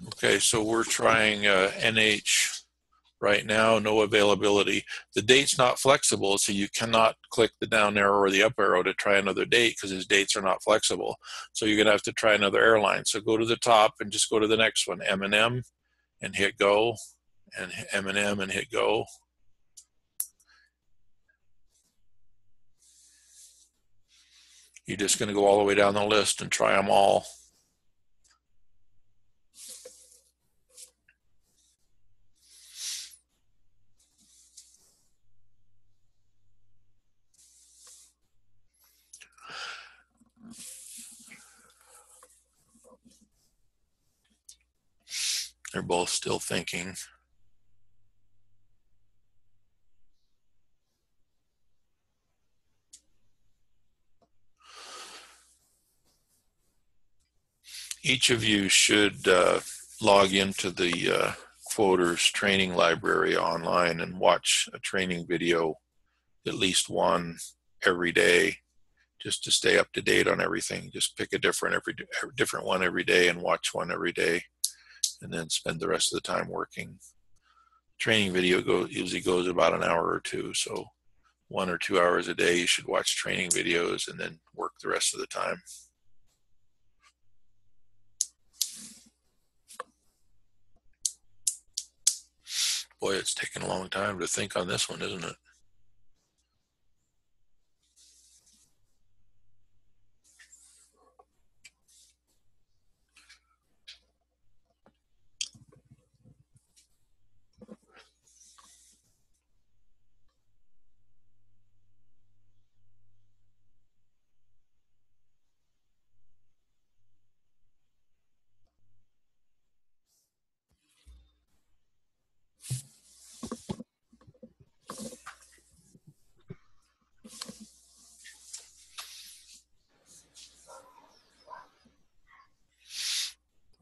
Okay, so we're trying NH right now, no availability. The date's not flexible, so you cannot click the down arrow or the up arrow to try another date because his dates are not flexible. So you're gonna have to try another airline. So go to the top and just go to the next one, M&M, and hit go, and M&M and hit go. You're just gonna go all the way down the list and try them all. They're both still thinking. Each of you should log into the Quoters training library online and watch a training video, at least one every day, just to stay up to date on everything. Just pick a different one every day and watch one every day, and then spend the rest of the time working. Training video usually goes about an hour or two, so 1 or 2 hours a day you should watch training videos and then work the rest of the time. Boy, it's taken a long time to think on this one, isn't it?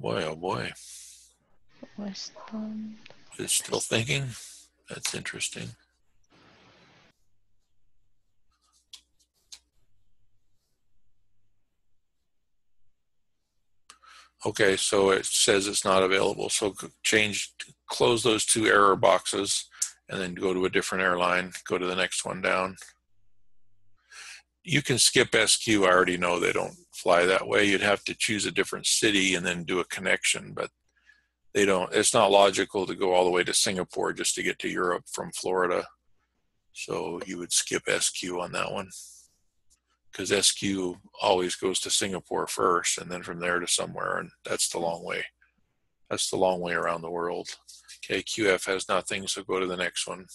Boy, oh boy. Respond. It's still thinking? That's interesting. Okay, so it says it's not available. So close those 2 error boxes and then go to a different airline, go to the next one down. You can skip SQ. I already know they don't fly that way. You'd have to choose a different city and then do a connection, but they don't. It's not logical to go all the way to Singapore just to get to Europe from Florida. So you would skip SQ on that one, because SQ always goes to Singapore first and then from there to somewhere, and that's the long way. That's the long way around the world. Okay, QF has nothing, so go to the next one.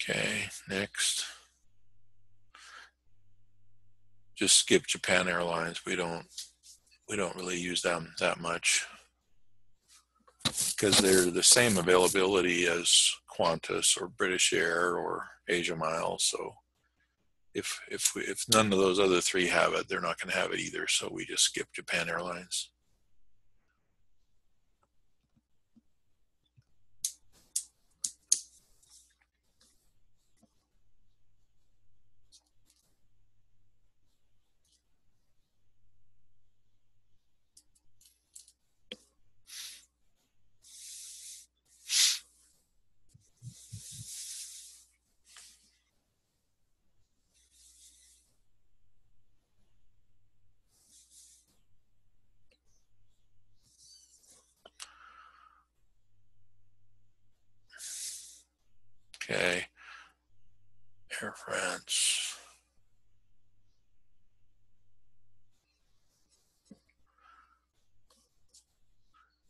Okay, next. Just skip Japan Airlines. We don't really use them that much because they're the same availability as Qantas or British Air or Asia Miles. So if none of those other 3 have it, they're not going to have it either. So we just skip Japan Airlines. Okay, Air France.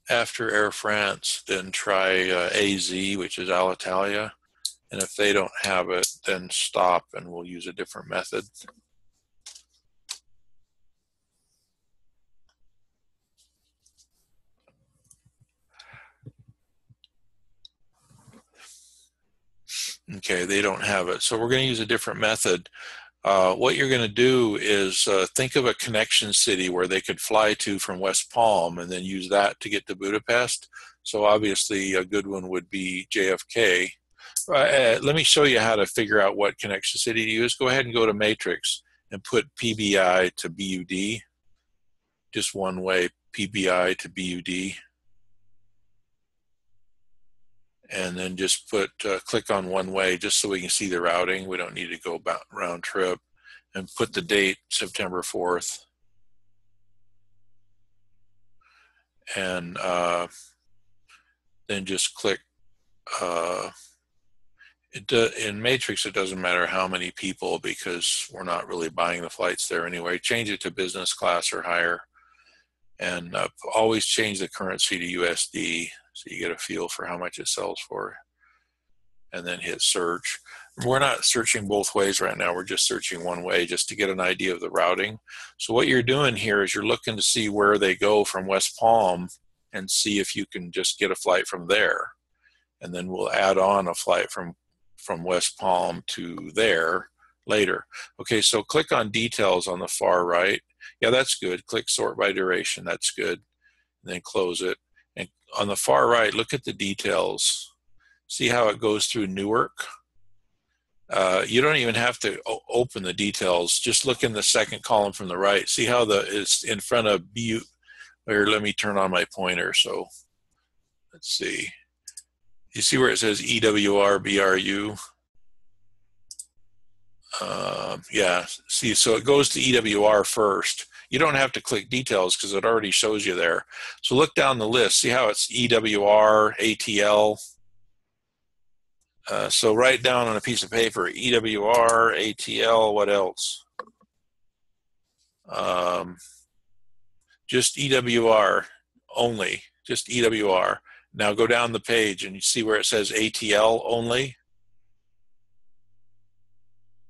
After Air France, then try AZ, which is Alitalia. And if they don't have it, then stop and we'll use a different method. Okay, they don't have it. So we're going to use a different method. What you're going to do is think of a connection city where they could fly to from West Palm and then use that to get to Budapest. So obviously a good one would be JFK. Let me show you how to figure out what connection city to use. Go ahead and go to Matrix and put PBI to BUD, just one way, PBI to BUD. And then just put click on one way just so we can see the routing. We don't need to go about round trip, and put the date September 4th. And then just click in Matrix. It doesn't matter how many people because we're not really buying the flights there anyway. Change it to business class or higher, and always change the currency to USD so you get a feel for how much it sells for, and then hit search. We're not searching both ways right now. We're just searching one way just to get an idea of the routing. So what you're doing here is you're looking to see where they go from West Palm and see if you can just get a flight from there. And then we'll add on a flight from West Palm to there later. Okay, so click on details on the far right. Yeah, that's good. Click sort by duration. That's good. And then close it. And on the far right, look at the details. See how it goes through Newark? You don't even have to open the details. Just look in the second column from the right. See how it's in front of BU. Or let me turn on my pointer. So let's see. You see where it says EWR BRU? Yeah, see, so it goes to EWR first. You don't have to click details because it already shows you there. So look down the list. See how it's EWR, ATL? So write down on a piece of paper, EWR, ATL, what else? Just EWR only, just EWR. Now go down the page and you see where it says ATL only.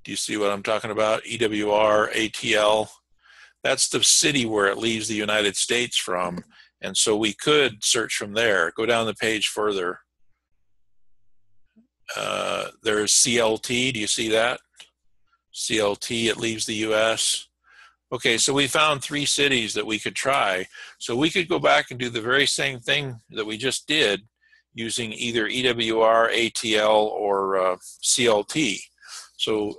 Do you see what I'm talking about? EWR, ATL. That's the city where it leaves the United States from. And so we could search from there. Go down the page further. There's CLT. Do you see that? CLT, it leaves the US. Okay, so we found 3 cities that we could try. So we could go back and do the very same thing that we just did using either EWR, ATL, or CLT. So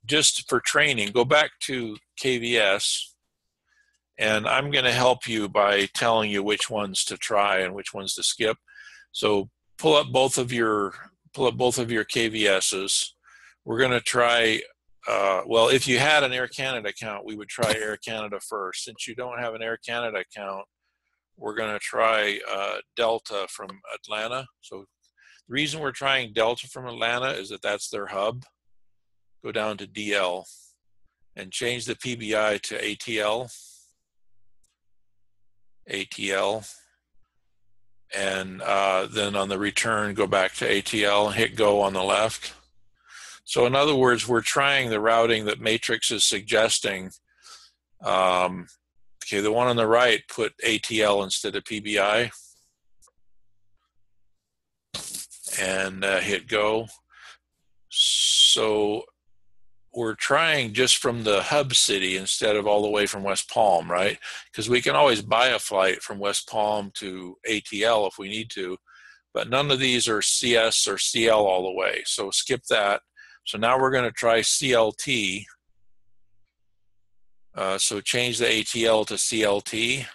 just for training, go back to KVS, and I'm going to help you by telling you which ones to try and which ones to skip. So pull up both of your KVSs. We're going to try. Well, if you had an Air Canada account, we would try Air Canada first. Since you don't have an Air Canada account, we're going to try Delta from Atlanta. So the reason we're trying Delta from Atlanta is that that's their hub. Go down to DL and change the PBI to ATL. ATL. And then on the return, go back to ATL and hit go on the left. So in other words, we're trying the routing that Matrix is suggesting. Okay, the one on the right, put ATL instead of PBI. And hit go. So we're trying just from the hub city instead of all the way from West Palm, right? Because we can always buy a flight from West Palm to ATL if we need to, but none of these are CS or CL all the way. So skip that. So now we're going to try CLT. So change the ATL to CLT.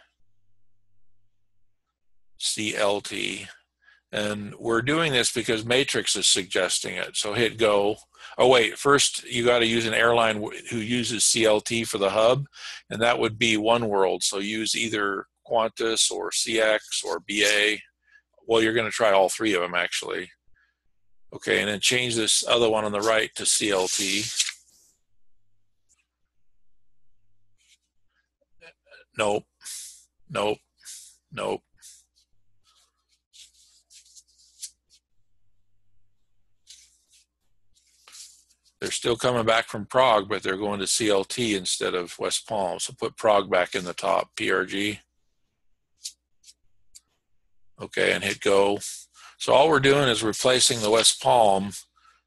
CLT. And we're doing this because Matrix is suggesting it. So hit go. Oh, wait, first you got to use an airline who uses CLT for the hub, and that would be One World. So use either Qantas or CX or BA. Well, you're going to try all 3 of them, actually. Okay, and then change this other one on the right to CLT. Nope, nope, nope. They're still coming back from Prague, but they're going to CLT instead of West Palm. So put Prague back in the top, PRG. Okay, and hit go. So all we're doing is replacing the West Palm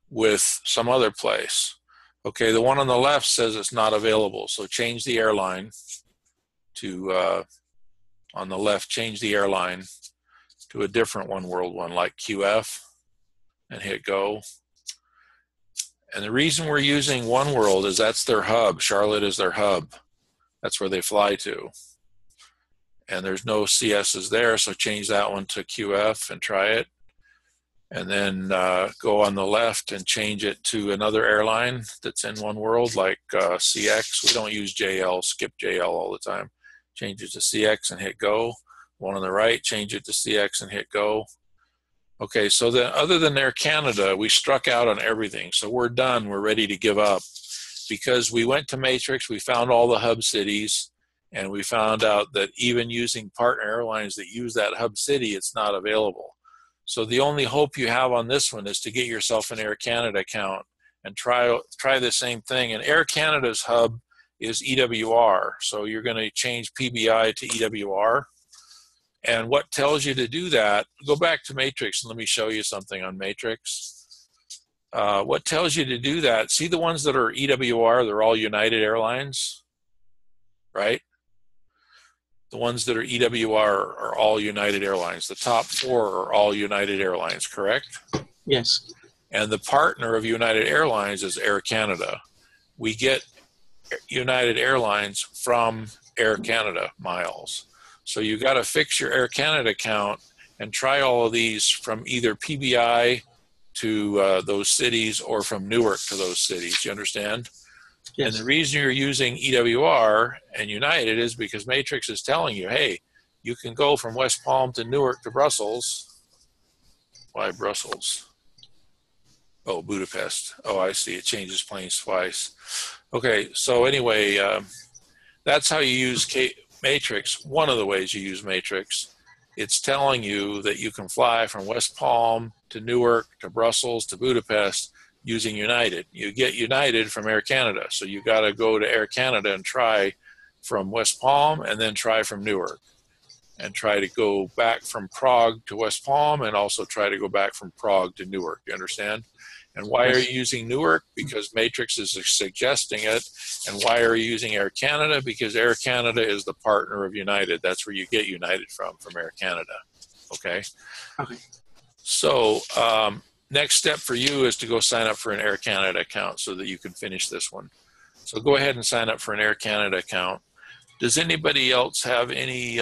with some other place. Okay, the one on the left says it's not available, so change the airline to, on the left, change the airline to a different One World one like QF and hit go. And the reason we're using One World is that's their hub. Charlotte is their hub. That's where they fly to. And there's no CSs there, so change that one to QF and try it. And then go on the left and change it to another airline that's in One World, like CX. We don't use JL, skip JL all the time. Change it to CX and hit go. One on the right, change it to CX and hit go. Okay, so then other than Air Canada, we struck out on everything. So we're done, we're ready to give up. Because we went to Matrix, we found all the hub cities, and we found out that even using partner airlines that use that hub city, it's not available. So the only hope you have on this one is to get yourself an Air Canada account and try the same thing. And Air Canada's hub is EWR. So you're going to change PBI to EWR. And what tells you to do that, go back to Matrix and let me show you something on Matrix. What tells you to do that, see the ones that are EWR, they're all United Airlines, right? The ones that are EWR are all United Airlines. The top 4 are all United Airlines, correct? Yes. And the partner of United Airlines is Air Canada. We get United Airlines from Air Canada miles. So you got to fix your Air Canada account and try all of these from either PBI to those cities or from Newark to those cities. You understand? Yes. And the reason you're using EWR and United is because Matrix is telling you, hey, you can go from West Palm to Newark to Brussels. Why Brussels? Oh, Budapest. Oh, I see. It changes planes twice. Okay, so anyway, that's how you use Matrix. One of the ways you use Matrix. It's telling you that you can fly from West Palm to Newark to Brussels to Budapest using United. You get United from Air Canada. So you got to go to Air Canada and try from West Palm and then try from Newark and try to go back from Prague to West Palm and also try to go back from Prague to Newark. You understand? And why are you using Newark? Because Matrix is suggesting it. And why are you using Air Canada? Because Air Canada is the partner of United. That's where you get United from Air Canada. Okay? Okay. So next step for you is to go sign up for an Air Canada account so that you can finish this one. So go ahead and sign up for an Air Canada account. Does anybody else have any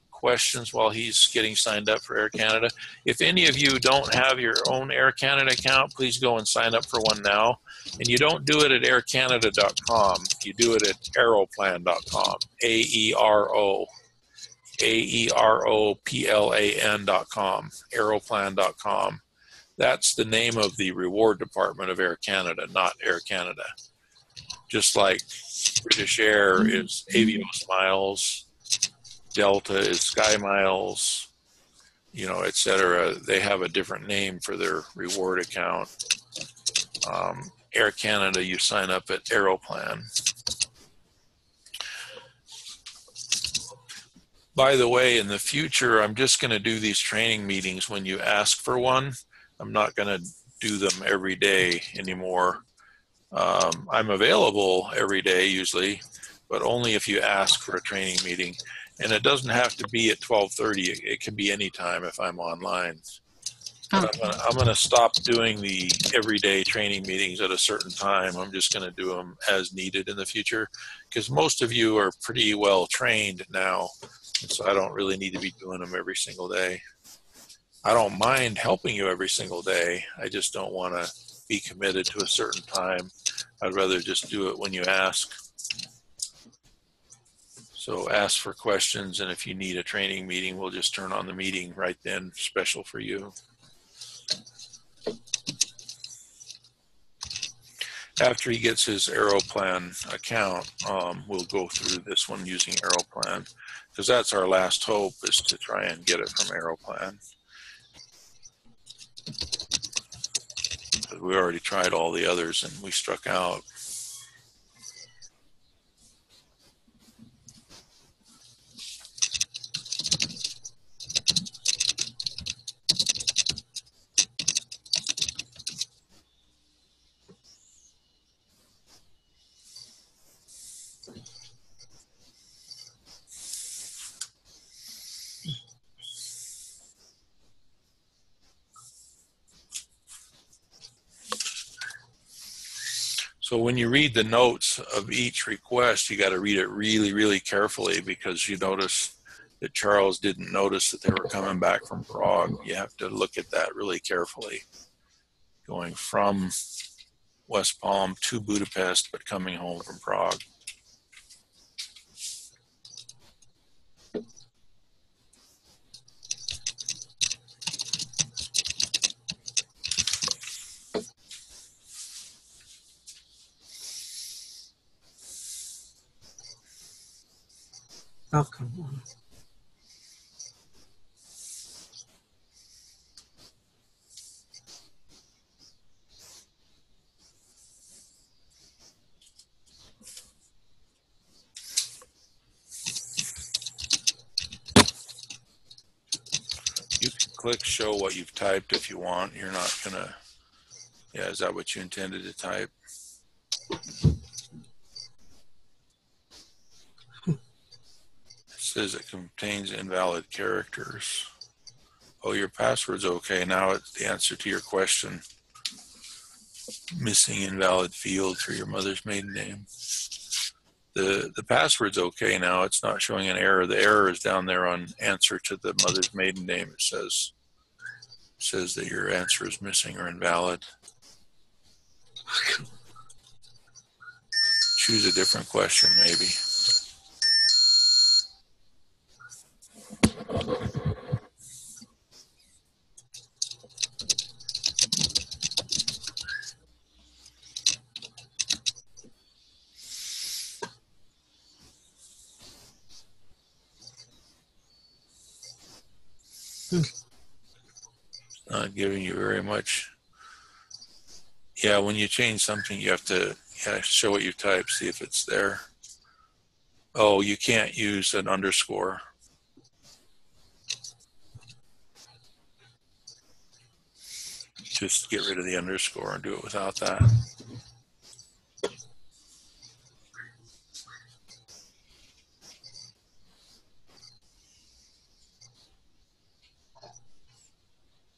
questions while he's getting signed up for Air Canada? If any of you don't have your own Air Canada account, please go and sign up for one now. And you don't do it at aircanada.com. You do it at aeroplan.com, AEROPLAN.com, aeroplan.com. That's the name of the reward department of Air Canada, not Air Canada. Just like British Air is Avios Miles, Delta is Sky Miles, you know, et cetera. They have a different name for their reward account. Air Canada, you sign up at Aeroplan. By the way, in the future, I'm just going to do these training meetings when you ask for one. I'm not going to do them every day anymore. I'm available every day usually, but only if you ask for a training meeting. And it doesn't have to be at 12:30. It can be any time if I'm online. But I'm going to stop doing the everyday training meetings at a certain time. I'm just going to do them as needed in the future because most of you are pretty well trained now. And so I don't really need to be doing them every single day. I don't mind helping you every single day. I just don't want to be committed to a certain time. I'd rather just do it when you ask. So ask for questions, and if you need a training meeting, we'll just turn on the meeting right then, special for you. After he gets his Aeroplan account, we'll go through this one using Aeroplan, because that's our last hope, is to try and get it from Aeroplan. We already tried all the others and we struck out. So when you read the notes of each request, you got to read it really, really carefully, because you notice that Charles didn't notice that they were coming back from Prague. You have to look at that really carefully. Going from West Palm to Budapest, but coming home from Prague. Oh, come on. You can click show what you've typed if you want. You're not gonna, yeah, is that what you intended to type? It says it contains invalid characters. Oh, your password's okay. Now it's the answer to your question. Missing invalid field for your mother's maiden name. The password's okay now. It's not showing an error. The error is down there on answer to the mother's maiden name. It says that your answer is missing or invalid. Choose a different question, maybe. Not giving you very much. Yeah, when you change something, you have to show what you typed, see if it's there. Oh, you can't use an underscore. Just get rid of the underscore and do it without that.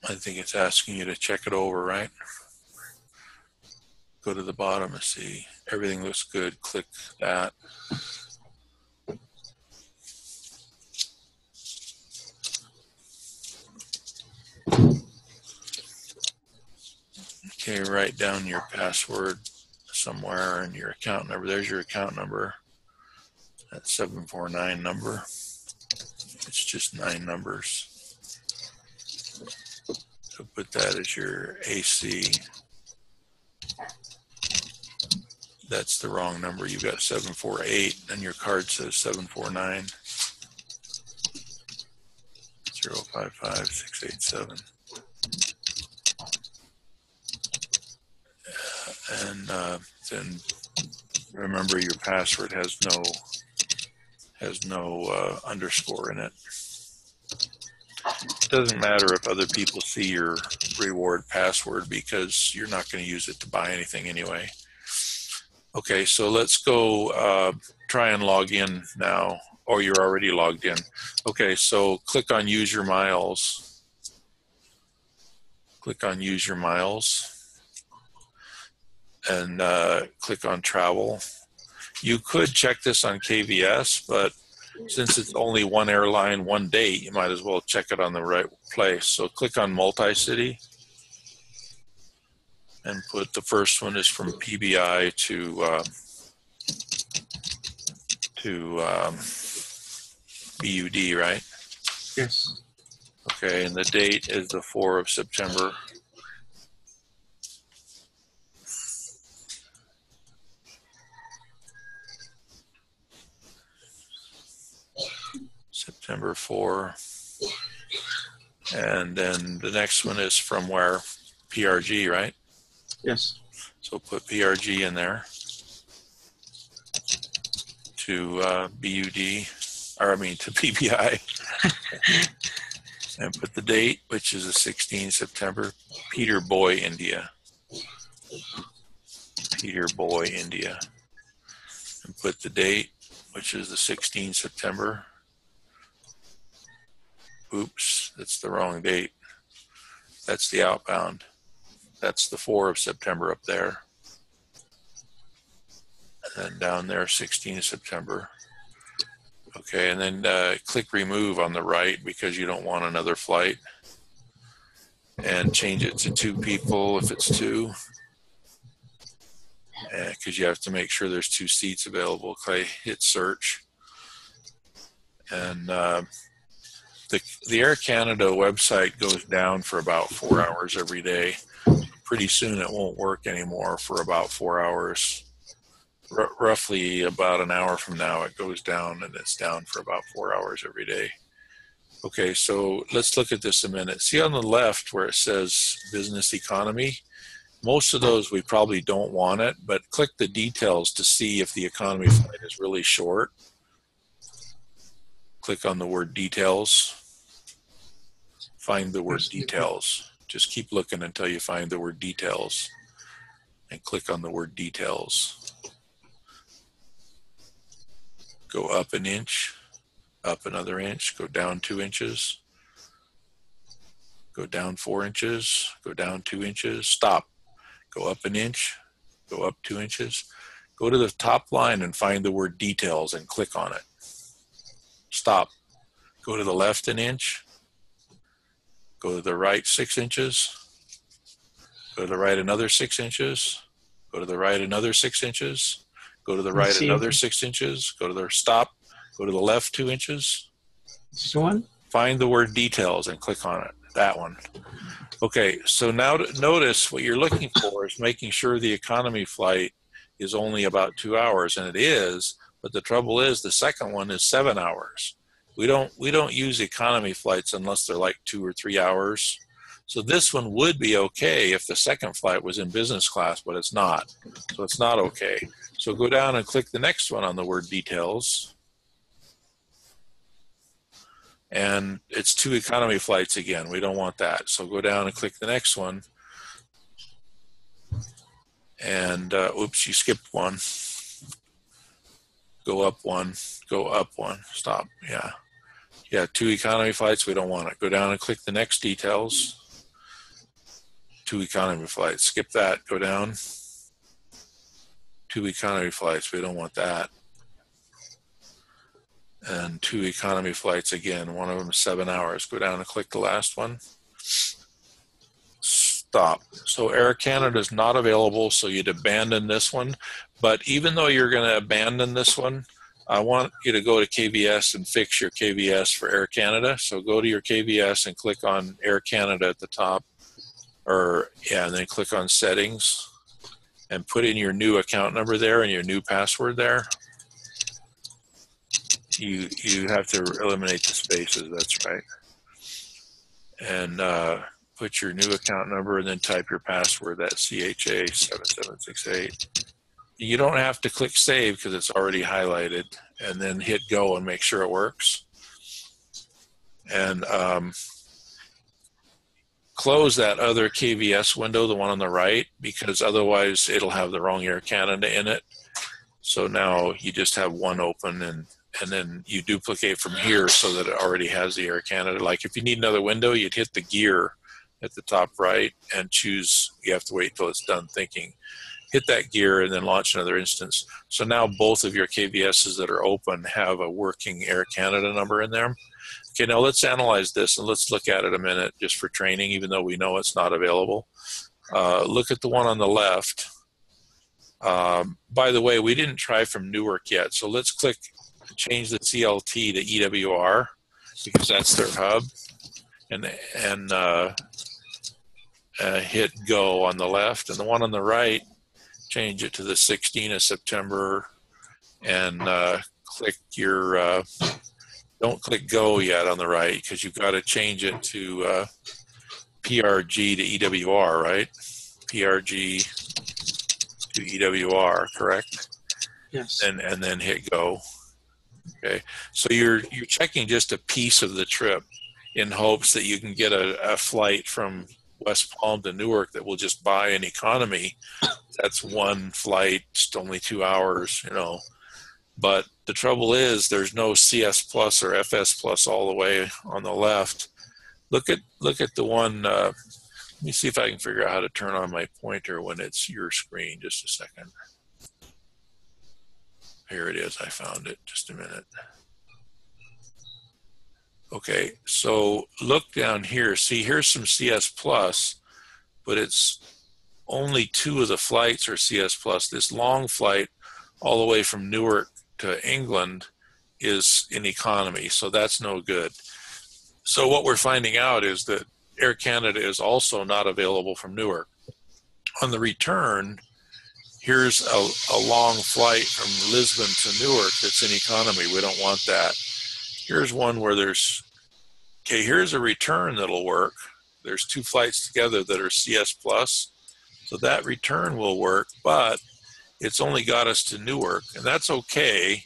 I think it's asking you to check it over, right? Go to the bottom and see everything looks good. Click that. Okay, write down your password somewhere and your account number. There's your account number. That 749 number. It's just 9 numbers. So put that as your AC. That's the wrong number. You've got 748 and your card says 749. 055687. And then remember your password has no underscore in it. It doesn't matter if other people see your reward password, because you're not going to use it to buy anything anyway. Okay, so let's go try and log in now, or you're already logged in. Okay, so click on use your miles. Click on use your miles and click on travel. You could check this on KVS, but since it's only one airline, one date, you might as well check it on the right place. So click on multi-city and put the first one is from PBI to BUD, right? Yes. Okay, and the date is the 4th of September. September 4. And then the next one is from where? PRG, right? Yes. So put PRG in there to BUD, or I mean to PBI. And put the date, which is the 16th September, Peter Boy, India. Peter Boy, India. And put the date, which is the 16th September. Oops, that's the wrong date. That's the outbound. That's the 4th of September up there. and down there, 16th of September. Okay, and then click remove on the right because you don't want another flight. And change it to 2 people if it's 2. Because you have to make sure there's 2 seats available. Okay, hit search. And the Air Canada website goes down for about 4 hours every day. Pretty soon it won't work anymore for about 4 hours. Roughly about an hour from now it goes down, and it's down for about 4 hours every day. Okay, so let's look at this a minute. See on the left where it says business economy? Most of those we probably don't want it, but click the details to see if the economy flight is really short. Click on the word details. Find the word details. Just keep looking until you find the word details, and click on the word details. Go up an inch, up another inch, go down 2 inches, go down 4 inches, go down 2 inches, stop. Go up an inch, go up 2 inches. Go to the top line and find the word details and click on it. Stop. Go to the left an inch, go to the right 6 inches, go to the right another 6 inches, go to the right another 6 inches, go to the right another 6 inches, go to the stop, go to the left 2 inches. This one? Find the word details and click on it, that one. Okay, so now notice what you're looking for is making sure the economy flight is only about 2 hours, and it is, but the trouble is the second one is 7 hours. We don't use economy flights unless they're like 2 or 3 hours. So this one would be okay if the second flight was in business class, but it's not. So it's not okay. So go down and click the next one on the word details. And it's 2 economy flights again. We don't want that. So go down and click the next one. And oops, you skipped one. Go up one, go up one, stop, yeah. Yeah, 2 economy flights, we don't want it. Go down and click the next details. 2 economy flights, skip that, go down. 2 economy flights, we don't want that. And 2 economy flights again, one of them is 7 hours. Go down and click the last one. Stop. So Air Canada is not available, so you'd abandon this one. But even though you're going to abandon this one, I want you to go to KVS and fix your KVS for Air Canada. So go to your KVS and click on Air Canada at the top, and then click on settings and put in your new account number there and your new password there. You have to eliminate the spaces, that's right. And put your new account number and then type your password, that's CHA7768. You don't have to click save because it's already highlighted, and then hit go and make sure it works. And close that other KVS window, the one on the right, because otherwise it'll have the wrong Air Canada in it. So now you just have one open, and then you duplicate from here so that it already has the Air Canada. Like if you need another window, you'd hit the gear at the top right and choose, you have to wait till it's done thinking. Hit that gear and then launch another instance. So now both of your KVSs that are open have a working Air Canada number in them. Okay, now let's analyze this and let's look at it a minute just for training, even though we know it's not available. Look at the one on the left. By the way, we didn't try from Newark yet, so let's click change the CLT to EWR because that's their hub, and hit go on the left. And the one on the right, change it to the 16th of September and click your, don't click go yet on the right because you've got to change it to PRG to EWR, right? PRG to EWR, correct? Yes. And then hit go. Okay, so you're checking just a piece of the trip in hopes that you can get a flight from West Palm to Newark that will just buy an economy. That's one flight, just only 2 hours, you know. But the trouble is there's no CS Plus or FS Plus all the way on the left. Look at the one, let me see if I can figure out how to turn on my pointer when it's your screen, just a second. Here it is. I found it. Just a minute. Okay, so look down here. See, here's some CS Plus, but it's only 2 of the flights are CS Plus. This long flight all the way from Newark to England is in economy, so that's no good. So what we're finding out is that Air Canada is also not available from Newark. On the return, here's a long flight from Lisbon to Newark that's in economy. We don't want that. Here's one where there's, okay, here's a return that'll work. There's 2 flights together that are CS Plus. So that return will work, but it's only got us to Newark, and that's okay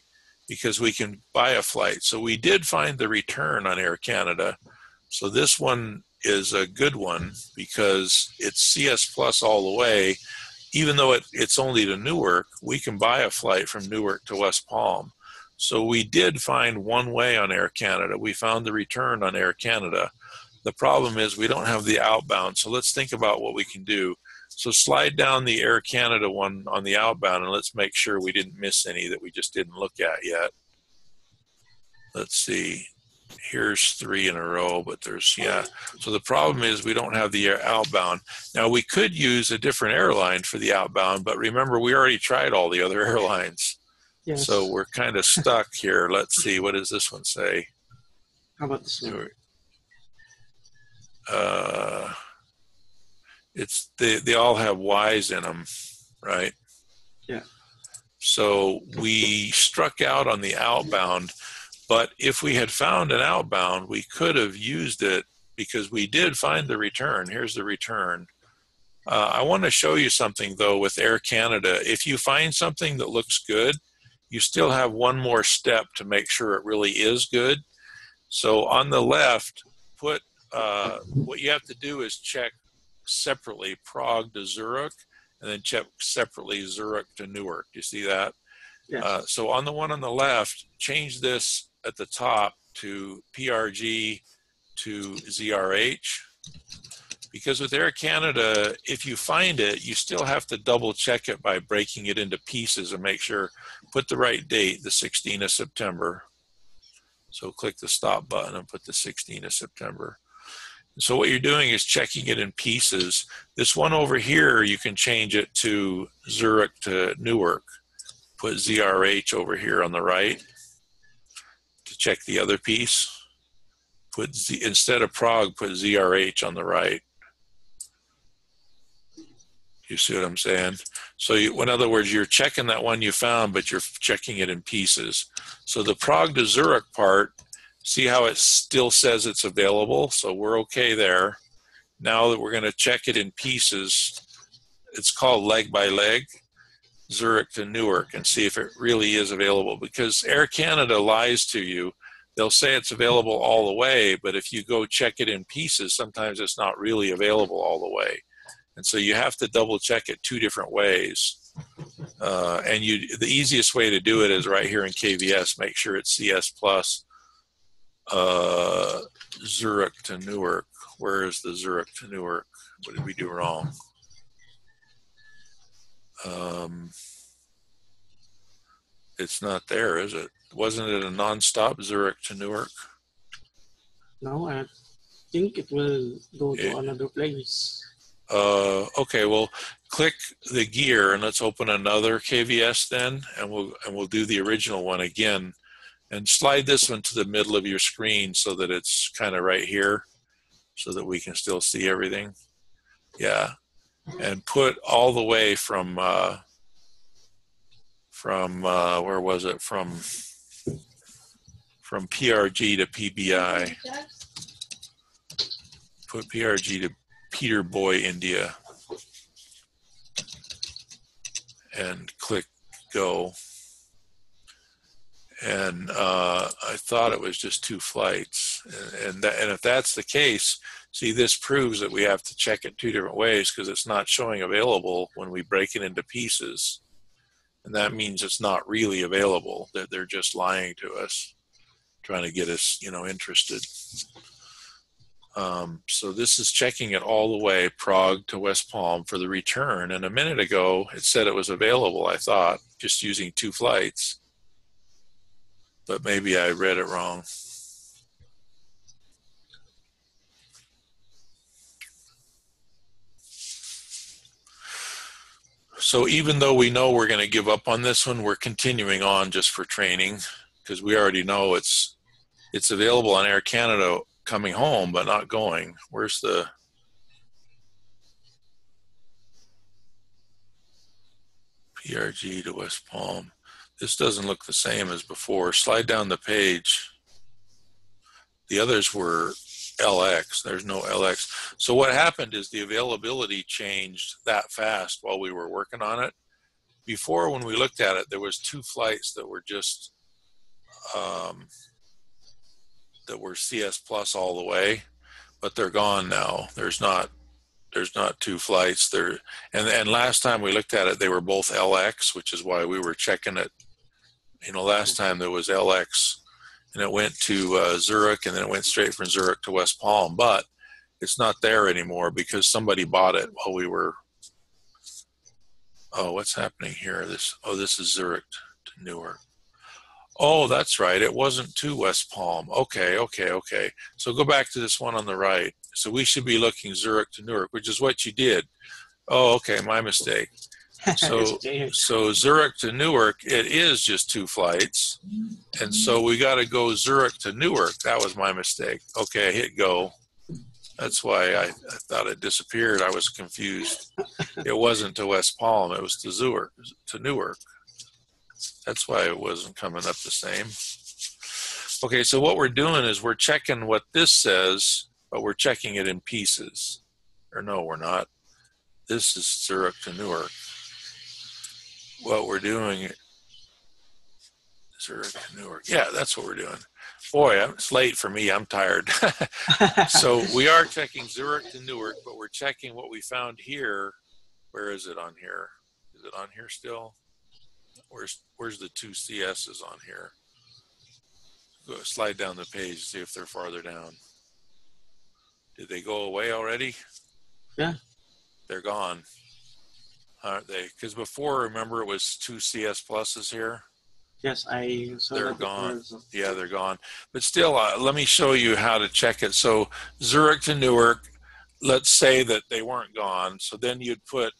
because we can buy a flight. So we did find the return on Air Canada. So this one is a good one because it's CS Plus all the way. Even though it's only to Newark, we can buy a flight from Newark to West Palm. So we did find one way on Air Canada. We found the return on Air Canada. The problem is we don't have the outbound. So let's think about what we can do. So slide down the Air Canada one on the outbound, and let's make sure we didn't miss any that we just didn't look at yet. Let's see. Here's 3 in a row, but there's, yeah. So the problem is we don't have the outbound. Now, we could use a different airline for the outbound, but remember, we already tried all the other airlines. Yes. So we're kind of stuck here. Let's see. What does this one say? How about this one? It's they all have Y's in them, right? Yeah. So we struck out on the outbound, but if we had found an outbound, we could have used it because we did find the return. Here's the return. I want to show you something though with Air Canada. If you find something that looks good, you still have one more step to make sure it really is good. So on the left, put what you have to do is check separately Prague to Zurich, and then check separately Zurich to Newark. Do you see that? Yes. So on the one on the left, change this at the top to PRG to ZRH. Because with Air Canada, if you find it, you still have to double check it by breaking it into pieces and make sure, put the right date, the 16th of September. So click the stop button and put the 16th of September. So what you're doing is checking it in pieces. This one over here, you can change it to Zurich to Newark. Put ZRH over here on the right to check the other piece. Instead of Prague, put ZRH on the right. You see what I'm saying? So in other words, you're checking that one you found, but you're checking it in pieces. So the Prague to Zurich part, see how it still says it's available? So we're okay there. Now that we're going to check it in pieces, it's called leg by leg, Zurich to Newark, and see if it really is available. Because Air Canada lies to you. They'll say it's available all the way, but if you go check it in pieces, sometimes it's not really available all the way. And so you have to double check it 2 different ways. And the easiest way to do it is right here in KVS. Make sure it's CS Plus Zurich to Newark. Where is the Zurich to Newark? What did we do wrong? It's not there, is it? Wasn't it a nonstop Zurich to Newark? No, I think it will go to another place. Okay, well, click the gear and let's open another KVS then, and we'll do the original one again, and slide this one to the middle of your screen so that it's kind of right here, so that we can still see everything. Yeah, and put all the way from where was it? From PRG to PBI. Put PRG to Peter Boy, India, and click go. And I thought it was just 2 flights, and if that's the case, see, this proves that we have to check it 2 different ways because it's not showing available when we break it into pieces, and that means it's not really available. That they're just lying to us, trying to get us, interested. So this is checking it all the way, Prague to West Palm for the return. And a minute ago, it said it was available, I thought, just using 2 flights. but maybe I read it wrong. So even though we know we're going to give up on this one, we're continuing on just for training, because we already know it's available on Air Canada coming home, but not going. Where's the PRG to West Palm? This doesn't look the same as before. Slide down the page. The others were LX. There's no LX. So what happened is the availability changed that fast while we were working on it. Before, when we looked at it, there was 2 flights that were just that were CS Plus all the way, but they're gone now. There's not 2 flights there. And last time we looked at it, they were both LX, which is why we were checking it. You know, last time there was LX, and it went to Zurich, and then it went straight from Zurich to West Palm. But it's not there anymore because somebody bought it while we were. Oh, what's happening here? This is Zurich to Newark. Oh, that's right. It wasn't to West Palm. Okay. So go back to this one on the right. So we should be looking Zurich to Newark, which is what you did. Oh, okay, my mistake. So Zurich to Newark, it is just 2 flights. And so we got to go Zurich to Newark. That was my mistake. Okay, I hit go. That's why I thought it disappeared. I was confused. It wasn't to West Palm. It was to Newark. That's why it wasn't coming up the same. Okay, so what we're doing is we're checking what this says, but we're checking it in pieces. Or no, we're not. This is Zurich to Newark. What we're doing, Zurich to Newark. Yeah, that's what we're doing. Boy, it's late for me. I'm tired. So we are checking Zurich to Newark, but we're checking what we found here. Where is it on here? Is it on here still? Where's the 2 CSs on here? Go slide down the page, see if they're farther down. Did they go away already? Yeah. They're gone, aren't they? Because before, remember, it was 2 CS pluses here. Yes, I saw. They're gone. Yeah, they're gone. But still, let me show you how to check it. So Zurich to Newark, let's say that they weren't gone. So then you'd put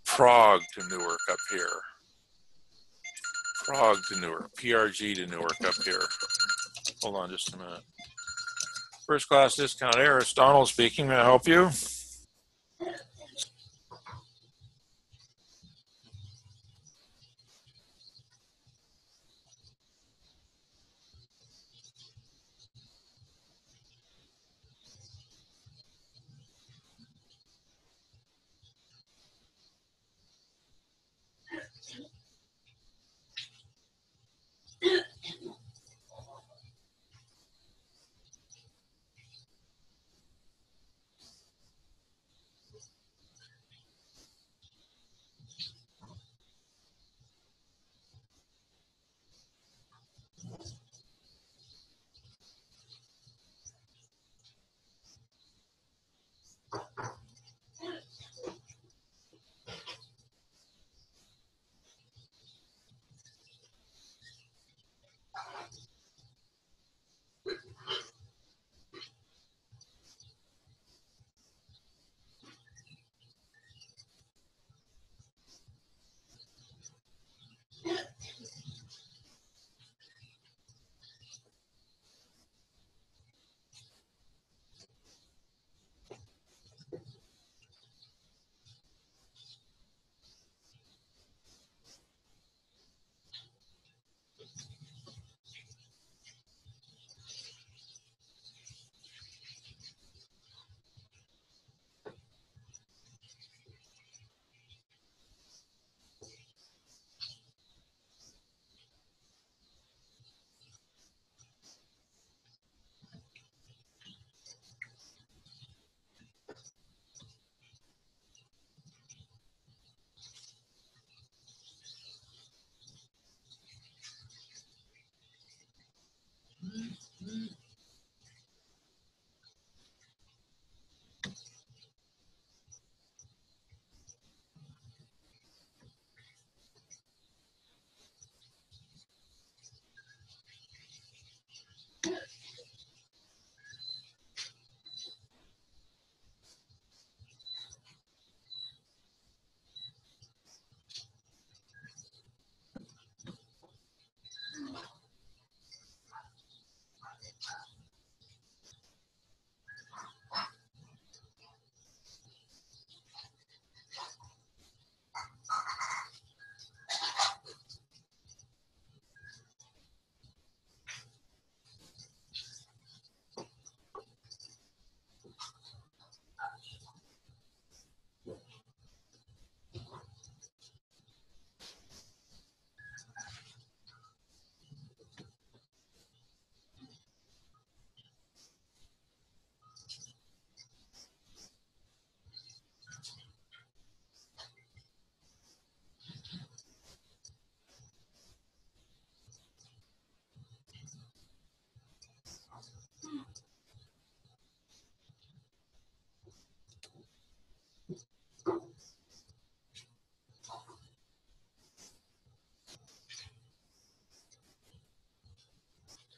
Prague to Newark up here. Prague to Newark, PRG to Newark up here. Hold on just a minute. First class discount air, it's Donald speaking. May I help you?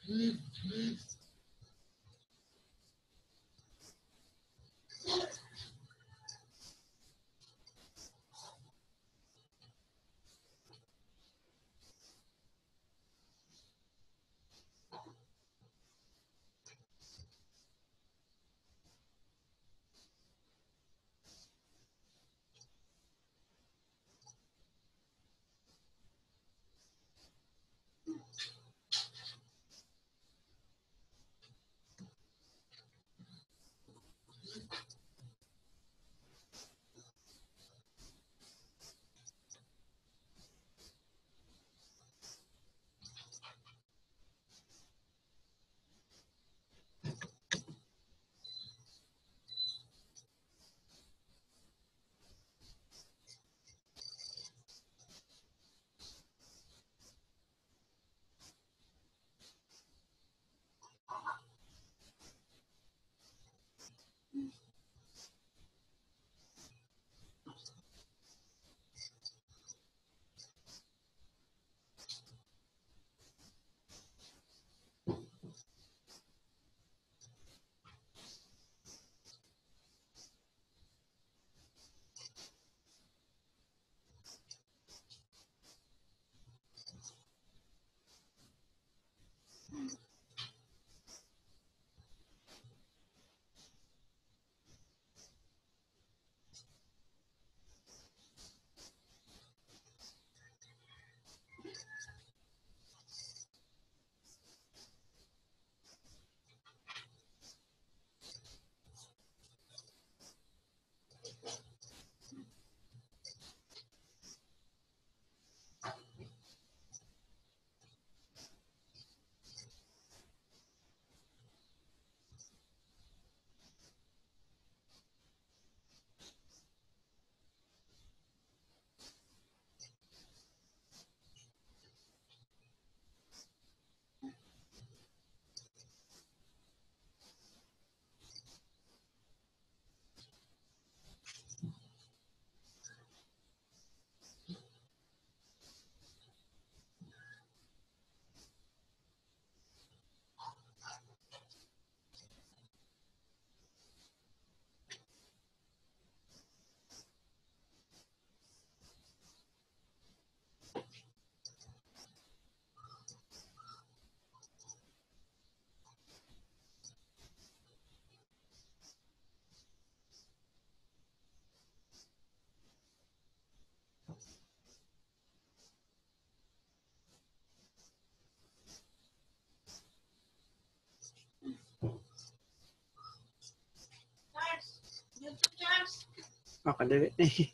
Kadali na eh.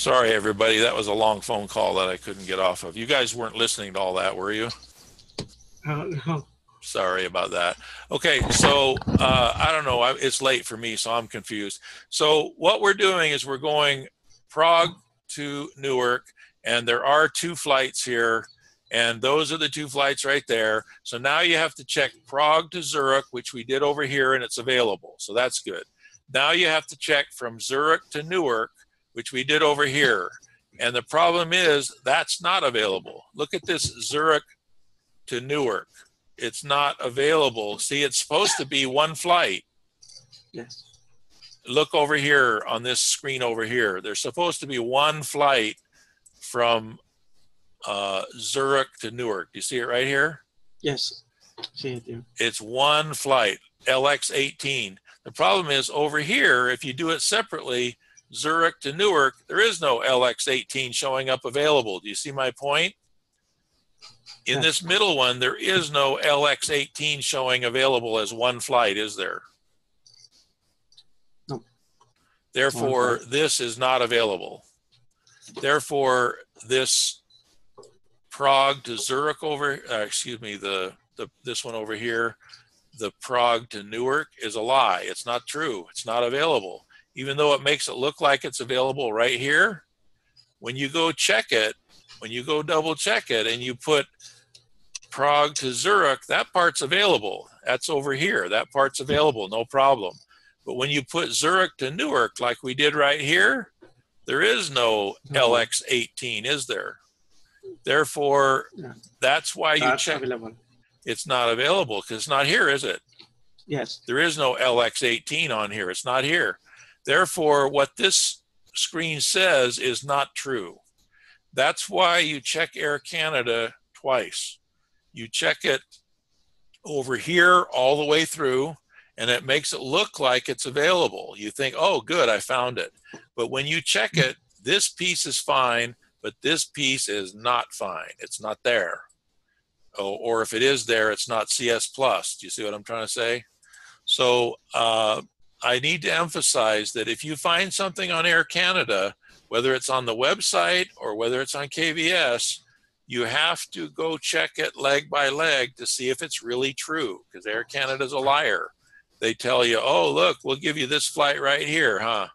Sorry, everybody. That was a long phone call that I couldn't get off of. You guys weren't listening to all that, were you? No. Sorry about that. Okay, so I don't know. It's late for me, so I'm confused. So what we're doing is we're going Prague to Newark, and there are 2 flights here, and those are the 2 flights right there. So now you have to check Prague to Zurich, which we did over here, and it's available. So that's good. Now you have to check from Zurich to Newark, which we did over here. And the problem is that's not available. Look at this Zurich to Newark. It's not available. See, it's supposed to be 1 flight. Yes. Look over here on this screen over here. There's supposed to be 1 flight from Zurich to Newark. Do you see it right here? Yes. See it here. It's 1 flight, LX18. The problem is over here, if you do it separately, Zurich to Newark, there is no LX18 showing up available. Do you see my point? In this middle one, there is no LX18 showing available as 1 flight, is there? No. Therefore, this is not available. Therefore, this Prague to Zurich this one over here, the Prague to Newark is a lie. It's not true. It's not available. Even though it makes it look like it's available right here, when you go check it, when you go double check it and you put Prague to Zurich, that part's available. That's over here. That part's available, no problem. But when you put Zurich to Newark, like we did right here, there is no LX18, is there? Therefore, that's why you check. Available. It's not available because it's not here, is it? Yes. There is no LX18 on here. It's not here. Therefore, what this screen says is not true. That's why you check Air Canada twice. You check it over here all the way through, and it makes it look like it's available. You think, oh, good, I found it. But when you check it, this piece is fine, but this piece is not fine. It's not there. Oh, or if it is there, it's not CS plus. Do you see what I'm trying to say? So I need to emphasize that if you find something on Air Canada, whether it's on the website or whether it's on KVS, you have to go check it leg by leg to see if it's really true, because Air Canada's a liar. They tell you, oh, look, we'll give you this flight right here, huh?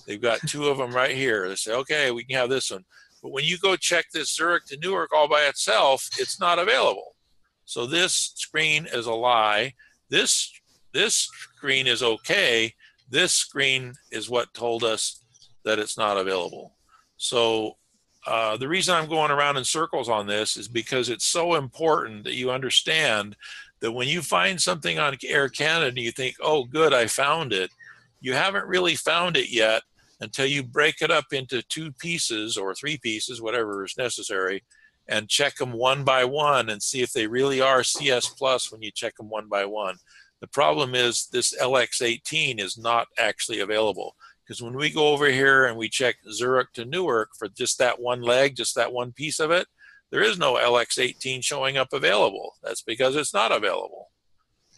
They've got 2 of them right here. They say, okay, we can have this one. But when you go check this Zurich to Newark all by itself, it's not available. So this screen is a lie. This screen is okay. This screen is what told us that it's not available. So the reason I'm going around in circles on this is because it's so important that you understand that when you find something on Air Canada and you think, oh, good, I found it, you haven't really found it yet until you break it up into 2 pieces or 3 pieces, whatever is necessary, and check them one by one and see if they really are CS plus when you check them one by one. The problem is this LX18 is not actually available, because when we go over here and we check Zurich to Newark for just that one leg, just that one piece of it, there is no LX18 showing up available. That's because it's not available.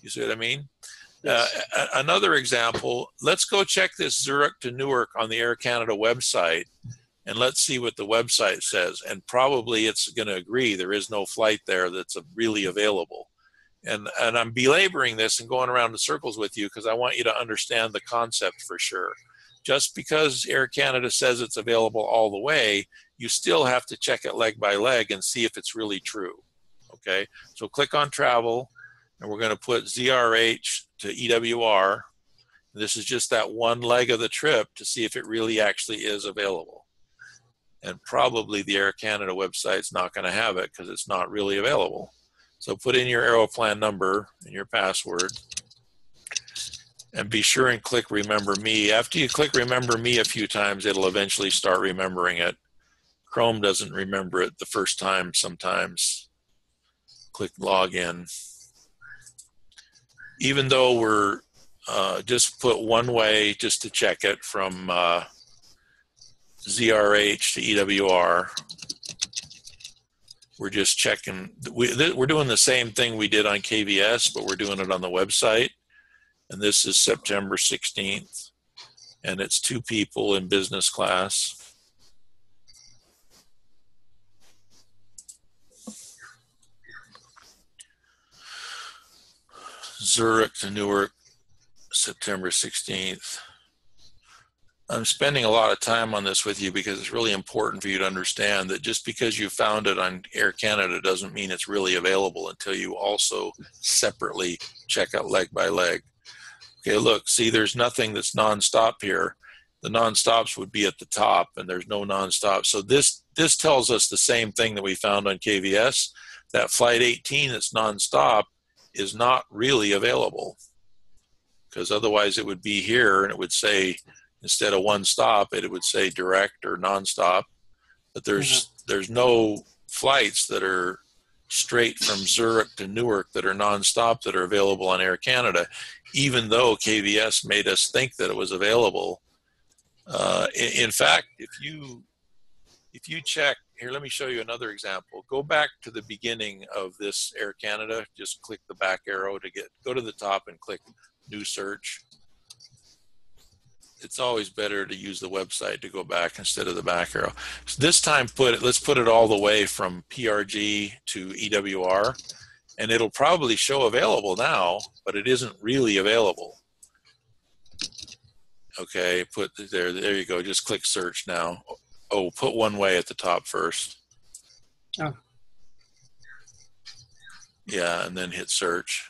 You see what I mean? Yes. Another example, let's go check this Zurich to Newark on the Air Canada website, and let's see what the website says. And probably it's going to agree there is no flight there that's really available. And I'm belaboring this and going around in circles with you because I want you to understand the concept for sure. Just because Air Canada says it's available all the way, you still have to check it leg by leg and see if it's really true. Okay, so click on travel, and we're going to put ZRH to EWR. This is just that one leg of the trip to see if it really actually is available. And probably the Air Canada website's not going to have it because it's not really available. So put in your Aeroplan number and your password, and be sure and click Remember Me. After you click Remember Me a few times, it'll eventually start remembering it. Chrome doesn't remember it the first time sometimes. Click Login. Even though we're just put one way just to check it from ZRH to EWR. We're just checking. We're doing the same thing we did on KVS, but we're doing it on the website. And this is September 16th. And it's 2 people in business class. Zurich to Newark, September 16th. I'm spending a lot of time on this with you because it's really important for you to understand that just because you found it on Air Canada doesn't mean it's really available until you also separately check out leg by leg. Okay, look, see, there's nothing that's nonstop here. The nonstops would be at the top, and there's no nonstop. So this tells us the same thing that we found on KVS. That flight 18 that's nonstop is not really available, because otherwise it would be here and it would say, instead of one stop, it would say direct or nonstop. But there's no flights that are straight from Zurich to Newark that are nonstop that are available on Air Canada, even though KVS made us think that it was available. In fact, if you check here, let me show you another example. Go back to the beginning of this Air Canada. Just click the back arrow to go to the top and click New Search. It's always better to use the website to go back instead of the back arrow. So this time, let's put it all the way from PRG to EWR, and it'll probably show available now, but it isn't really available. Okay, put there you go. Just click search now. Oh, put one way at the top first. Oh. Yeah, and then hit search.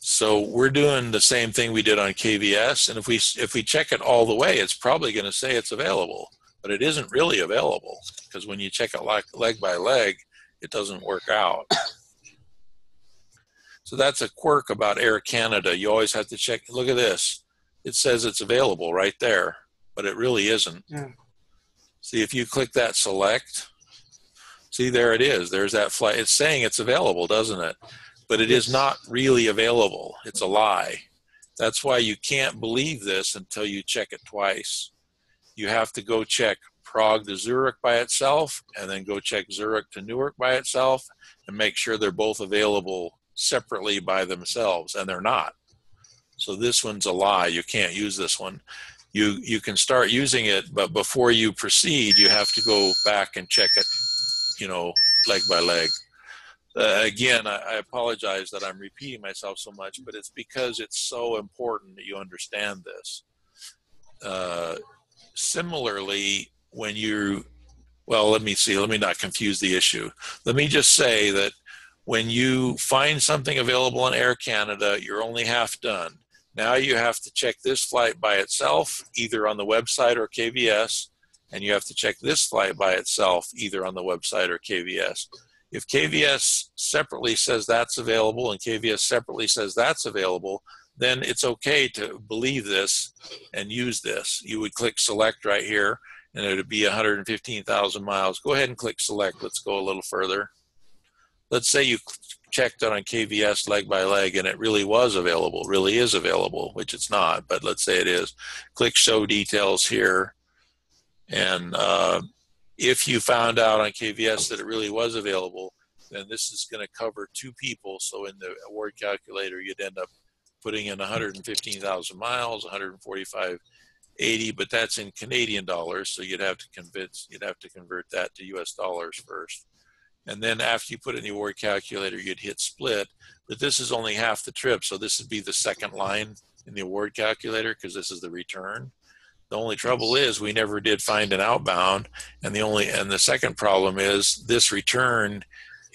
So we're doing the same thing we did on KVS, and if we check it all the way, it's probably going to say it's available, but it isn't really available, because when you check it leg by leg, it doesn't work out. So that's a quirk about Air Canada. You always have to check. Look at this. It says it's available right there, but it really isn't. Yeah. See, if you click that select, see, there it is. There's that flight. It's saying it's available, doesn't it? But it is not really available. It's a lie. That's why you can't believe this until you check it twice. You have to go check Prague to Zurich by itself, and then go check Zurich to Newark by itself, and make sure they're both available separately by themselves, and they're not. So this one's a lie. You can't use this one. You can start using it, but before you proceed, you have to go back and check it, leg by leg. Again, I apologize that I'm repeating myself so much, but it's because it's so important that you understand this. Similarly, when let me not confuse the issue. Let me just say that when you find something available on Air Canada, you're only half done. Now you have to check this flight by itself, either on the website or KVS, and you have to check this flight by itself, either on the website or KVS. If KVS separately says that's available and KVS separately says that's available, then it's okay to believe this and use this. You would click select right here, and it would be 115,000 miles. Go ahead and click select. Let's go a little further. Let's say you checked it on KVS leg by leg and it really was available, really is available, which it's not, but let's say it is. Click show details here. And if you found out on KVS that it really was available, then this is going to cover two people. So in the award calculator, you'd end up putting in 115,000 miles, 145.80, but that's in Canadian dollars. So you'd have to convert that to US dollars first. And then after you put it in the award calculator, you'd hit split. But this is only half the trip, so this would be the second line in the award calculator because this is the return. The only trouble is we never did find an outbound, and the second problem is this return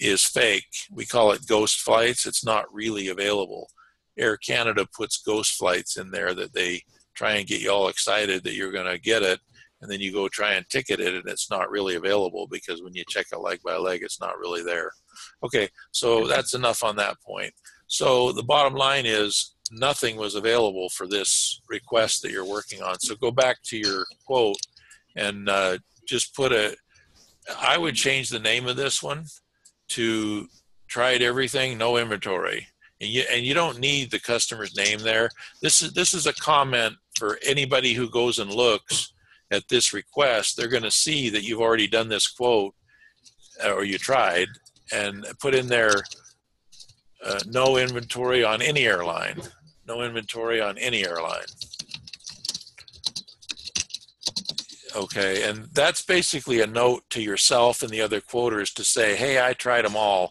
is fake. We call it ghost flights. It's not really available. Air Canada puts ghost flights in there that they try and get you all excited that you're going to get it, and then you go try and ticket it, and it's not really available because when you check it leg by leg, it's not really there. Okay, so that's enough on that point. So the bottom line is nothing was available for this request that you're working on. So go back to your quote and just I would change the name of this one to tried everything, no inventory. And you don't need the customer's name there. This is a comment for anybody who goes and looks at this request. They're going to see that you've already done this quote or you tried, and put in there no inventory on any airline. No inventory on any airline. Okay, and that's basically a note to yourself and the other quoters to say, hey, I tried them all,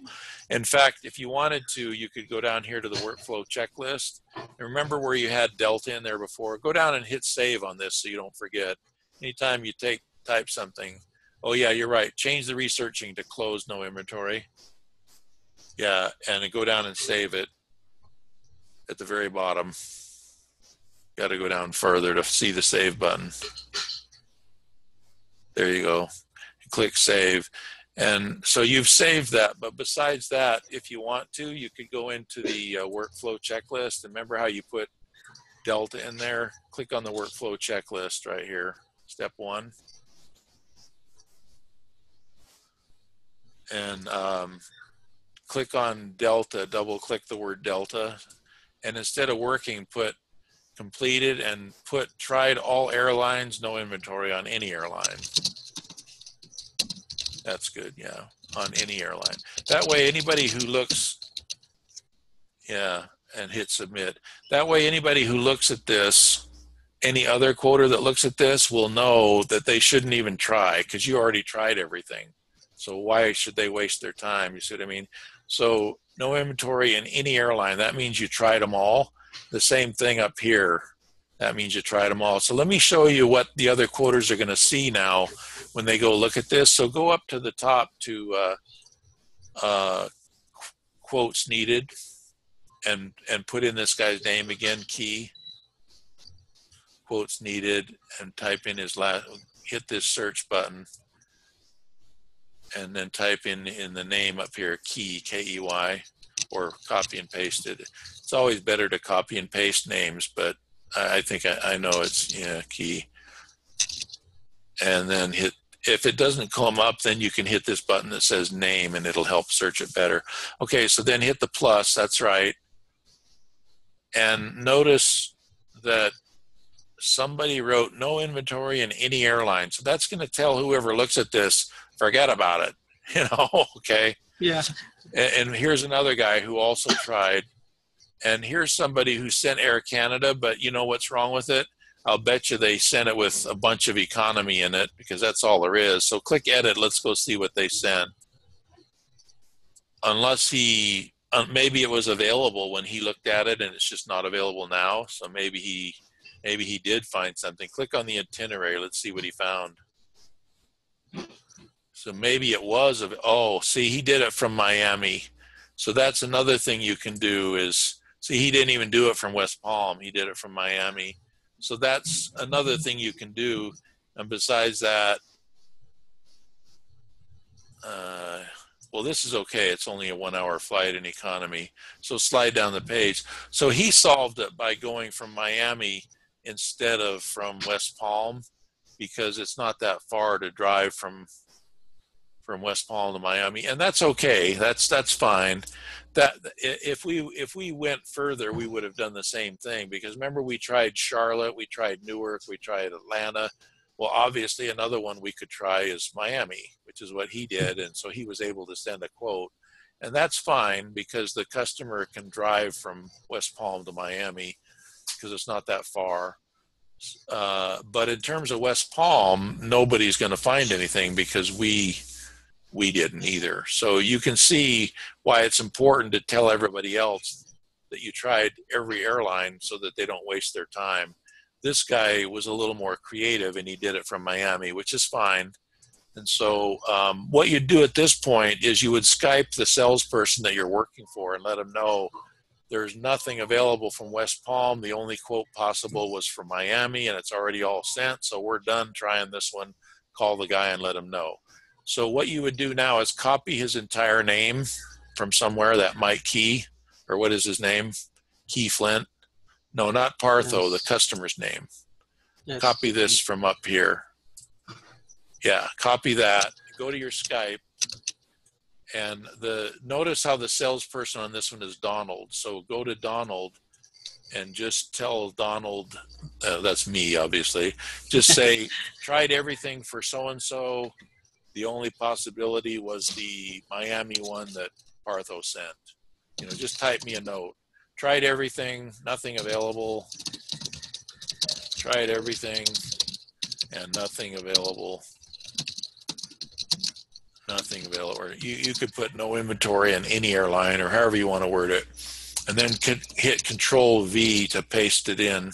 In fact, if you wanted to, you could go down here to the workflow checklist. And remember where you had Delta in there before? Go down and hit save on this so you don't forget. Anytime you type something, oh yeah, you're right. Change the researching to close no inventory. Yeah, and go down and save it at the very bottom. Got to go down further to see the save button. There you go. Click save. And so you've saved that, but besides that, if you want to, you could go into the workflow checklist. And remember how you put Delta in there? Click on the workflow checklist right here, step 1. And click on Delta, double click the word Delta. And instead of working, put completed and put tried all airlines, no inventory on any airline. That's good, yeah, on any airline. That way anybody who looks, yeah, and hit submit. That way anybody who looks at this, any other quoter that looks at this will know that they shouldn't even try because you already tried everything. So why should they waste their time? You see what I mean? So no inventory in any airline, that means you tried them all. The same thing up here. That means you tried them all. So let me show you what the other quoters are going to see now when they go look at this. So go up to the top to quotes needed and put in this guy's name again, key, quotes needed, and type in his last, hit this search button, and then type in the name up here, key, K-E-Y, or copy and paste it. It's always better to copy and paste names, but I think I know it's, yeah, key. And then hit, if it doesn't come up, then you can hit this button that says name and it'll help search it better. Okay, so then hit the plus, that's right. And notice that somebody wrote no inventory in any airline. So that's going to tell whoever looks at this, forget about it, you know, okay? Yeah. And here's another guy who also tried. And here's somebody who sent Air Canada, but you know what's wrong with it? I'll bet you they sent it with a bunch of economy in it because that's all there is. So click edit, let's go see what they sent. Unless he, maybe it was available when he looked at it and it's just not available now. So maybe he did find something. Click on the itinerary, let's see what he found. So maybe it was, oh, see, he did it from Miami. So that's another thing you can do is, see, he didn't even do it from West Palm. He did it from Miami. So that's another thing you can do. And besides that, well, this is okay. It's only a 1-hour flight in economy. So slide down the page. So he solved it by going from Miami instead of from West Palm because it's not that far to drive from West Palm to Miami, and that's okay. That's fine. That if we went further, we would have done the same thing because remember we tried Charlotte, we tried Newark, we tried Atlanta. Well, obviously another one we could try is Miami, which is what he did, and so he was able to send a quote, and that's fine because the customer can drive from West Palm to Miami because it's not that far. But in terms of West Palm, nobody's going to find anything because we didn't either. So you can see why it's important to tell everybody else that you tried every airline so that they don't waste their time. This guy was a little more creative and he did it from Miami, which is fine. And so what you'd do at this point is you would Skype the salesperson that you're working for and let them know there's nothing available from West Palm. The only quote possible was from Miami and it's already all sent. So we're done trying this one. Call the guy and let him know. So what you would do now is copy his entire name from somewhere, that Mike Key, or what is his name? Key Flint. No, not Partho, the customer's name. Yes. Copy this from up here. Yeah, copy that. Go to your Skype. And notice how the salesperson on this one is Donald. So go to Donald and just tell Donald, that's me, obviously. Just say, tried everything for so-and-so. The only possibility was the Miami one that Partho sent. You know, just type me a note. Tried everything, nothing available. Tried everything and nothing available. Nothing available. Or you could put no inventory in any airline, or however you want to word it, and then hit Control V to paste it in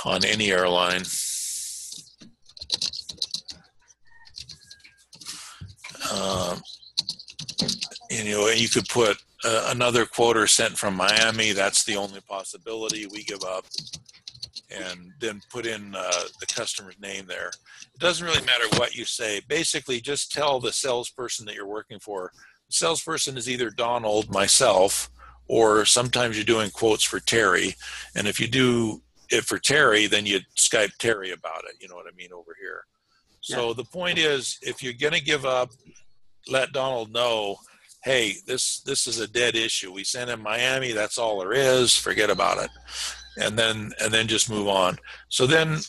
on any airline. You could put another quoter sent from Miami. That's the only possibility. We give up, and then put in the customer's name there. It doesn't really matter what you say. Basically, just tell the salesperson that you're working for. The salesperson is either Donald, myself, or sometimes you're doing quotes for Terry. And if you do it for Terry, then you Skype Terry about it. You know what I mean, over here. So Yeah. the point is, if you're going to give up, let Donald know, hey, this is a dead issue. We sent him Miami. That's all there is. Forget about it. And then just move on. So then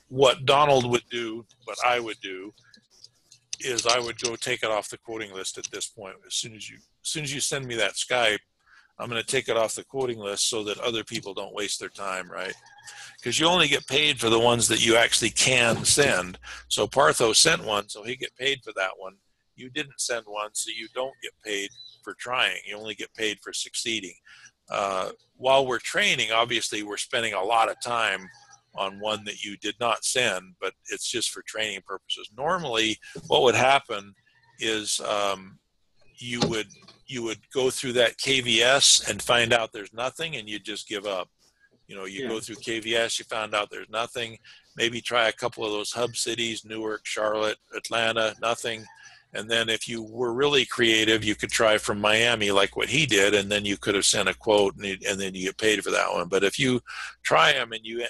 what Donald would do, what I would do, is I would go take it off the quoting list at this point. As soon as you send me that Skype, I'm going to take it off the quoting list so that other people don't waste their time, right? Because you only get paid for the ones that you actually can send. So Partho sent one, so he get paid for that one. You didn't send one, so you don't get paid for trying. You only get paid for succeeding. While we're training, obviously we're spending a lot of time on one that you did not send, but it's just for training purposes. Normally, what would happen is you would go through that KVS and find out there's nothing, and you just give up. You go through KVS, you found out there's nothing. Maybe try a couple of those hub cities, Newark, Charlotte, Atlanta, nothing. And then if you were really creative, you could try from Miami like what he did, and then you could have sent a quote, and then you get paid for that one. But if you try them and you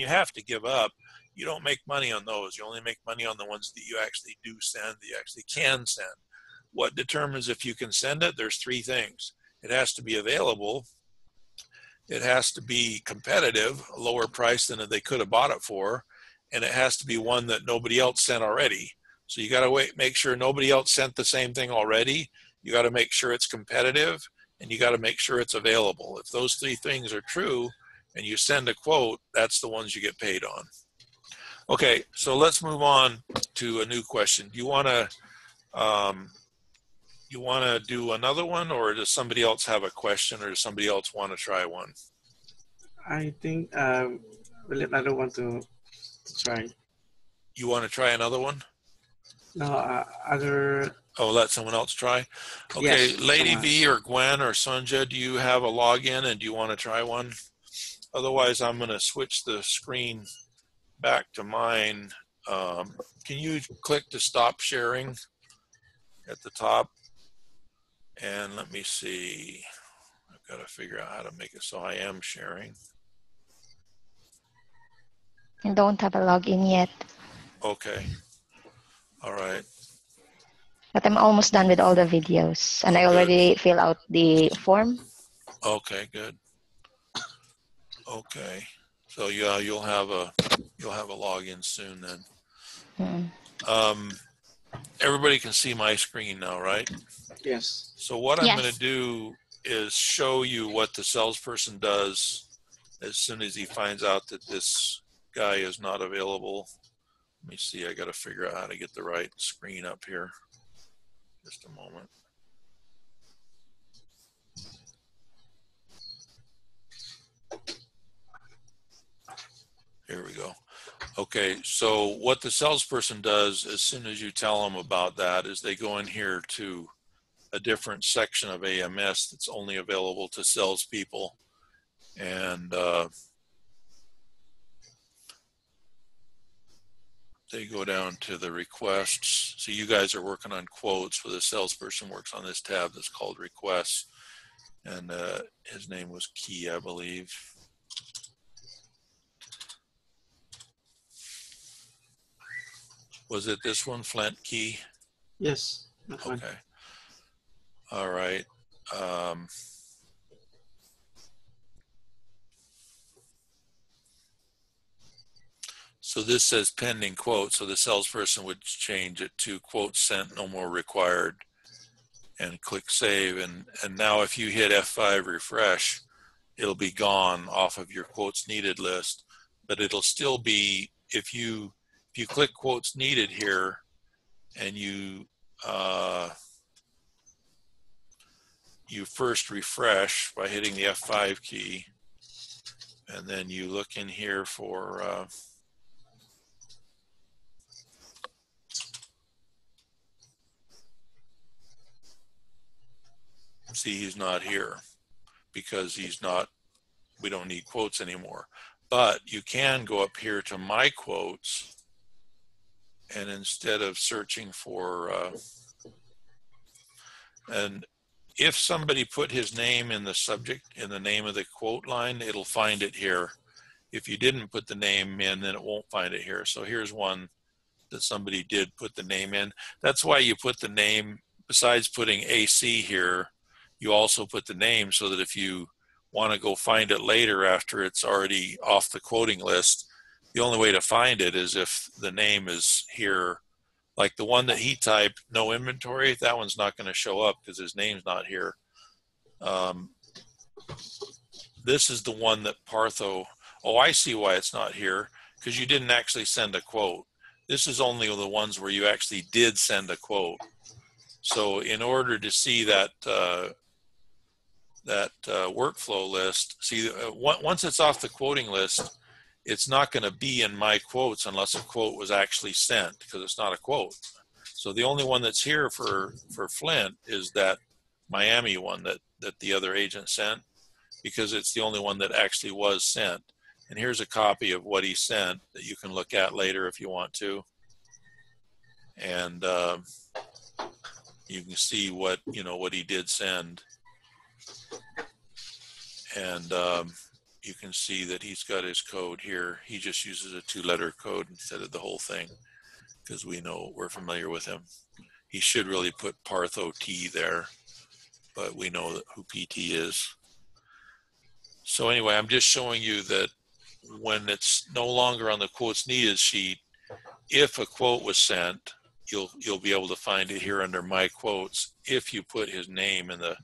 have to give up, you don't make money on those. You only make money on the ones that you actually do send, that you actually can send. What determines if you can send it? There's three things. It has to be available. It has to be competitive, a lower price than they could have bought it for, and it has to be one that nobody else sent already. So you got to make sure nobody else sent the same thing already. You got to make sure it's competitive, and you got to make sure it's available. If those three things are true and you send a quote, that's the ones you get paid on. Okay, so let's move on to a new question. Do you want to do another one, or does somebody else have a question, or does somebody else want to try one? I think we'll let other one to try. You want to try another one? No, other. Oh, let someone else try? Okay, Yes, Lady someone. V or Gwen or Sonja, do you have a login and do you want to try one? Otherwise, I'm going to switch the screen back to mine. Can you click to stop sharing at the top? And let me see. I've got to figure out how to make it so I am sharing. I don't have a login yet. Okay. All right. But I'm almost done with all the videos, and I already fill out the form. Okay, good. Okay. So yeah, you'll have a login soon then. Everybody can see my screen now, right? Yes. So what I'm going to do is show you what the salesperson does as soon as he finds out that this guy is not available. Let me see, I got to figure out how to get the right screen up here. Just a moment. Here we go. Okay, so what the salesperson does as soon as you tell them about that is they go in here to a different section of AMS that's only available to salespeople, and they go down to the requests. So you guys are working on quotes, where the salesperson works on this tab that's called requests, and his name was Key, I believe. Was it this one, Flint Key? Yes. Okay. All right. So this says pending quote, so the salesperson would change it to quote sent, no more required, and click save. And now if you hit F5 refresh, it'll be gone off of your quotes needed list, but it'll still be, if you if you click quotes needed here and you you first refresh by hitting the F5 key, and then you look in here for see, he's not here because he's not, we don't need quotes anymore. But you can go up here to my quotes, and instead of searching for and if somebody put his name in the subject, in the name of the quote line, it'll find it here. If you didn't put the name in, then it won't find it here. So here's one that somebody did put the name in. That's why you put the name, besides putting AC here, you also put the name so that if you want to go find it later after it's already off the quoting list, the only way to find it is if the name is here. Like the one that he typed, no inventory, that one's not going to show up because his name's not here. This is the one that Partho, oh, I see why it's not here, because you didn't actually send a quote. This is only the ones where you actually did send a quote. So in order to see that workflow list, see, once it's off the quoting list, it's not going to be in my quotes unless a quote was actually sent, because it's not a quote. So the only one that's here for Flint is that Miami one that the other agent sent, because it's the only one that actually was sent. And here's a copy of what he sent that you can look at later if you want to. And you can see what, what he did send. And you can see that he's got his code here. He just uses a 2-letter code instead of the whole thing, because we're familiar with him. He should really put Partho T there, but we know who PT is. So anyway, I'm just showing you that when it's no longer on the quotes needed sheet, if a quote was sent, you'll be able to find it here under my quotes if you put his name in the,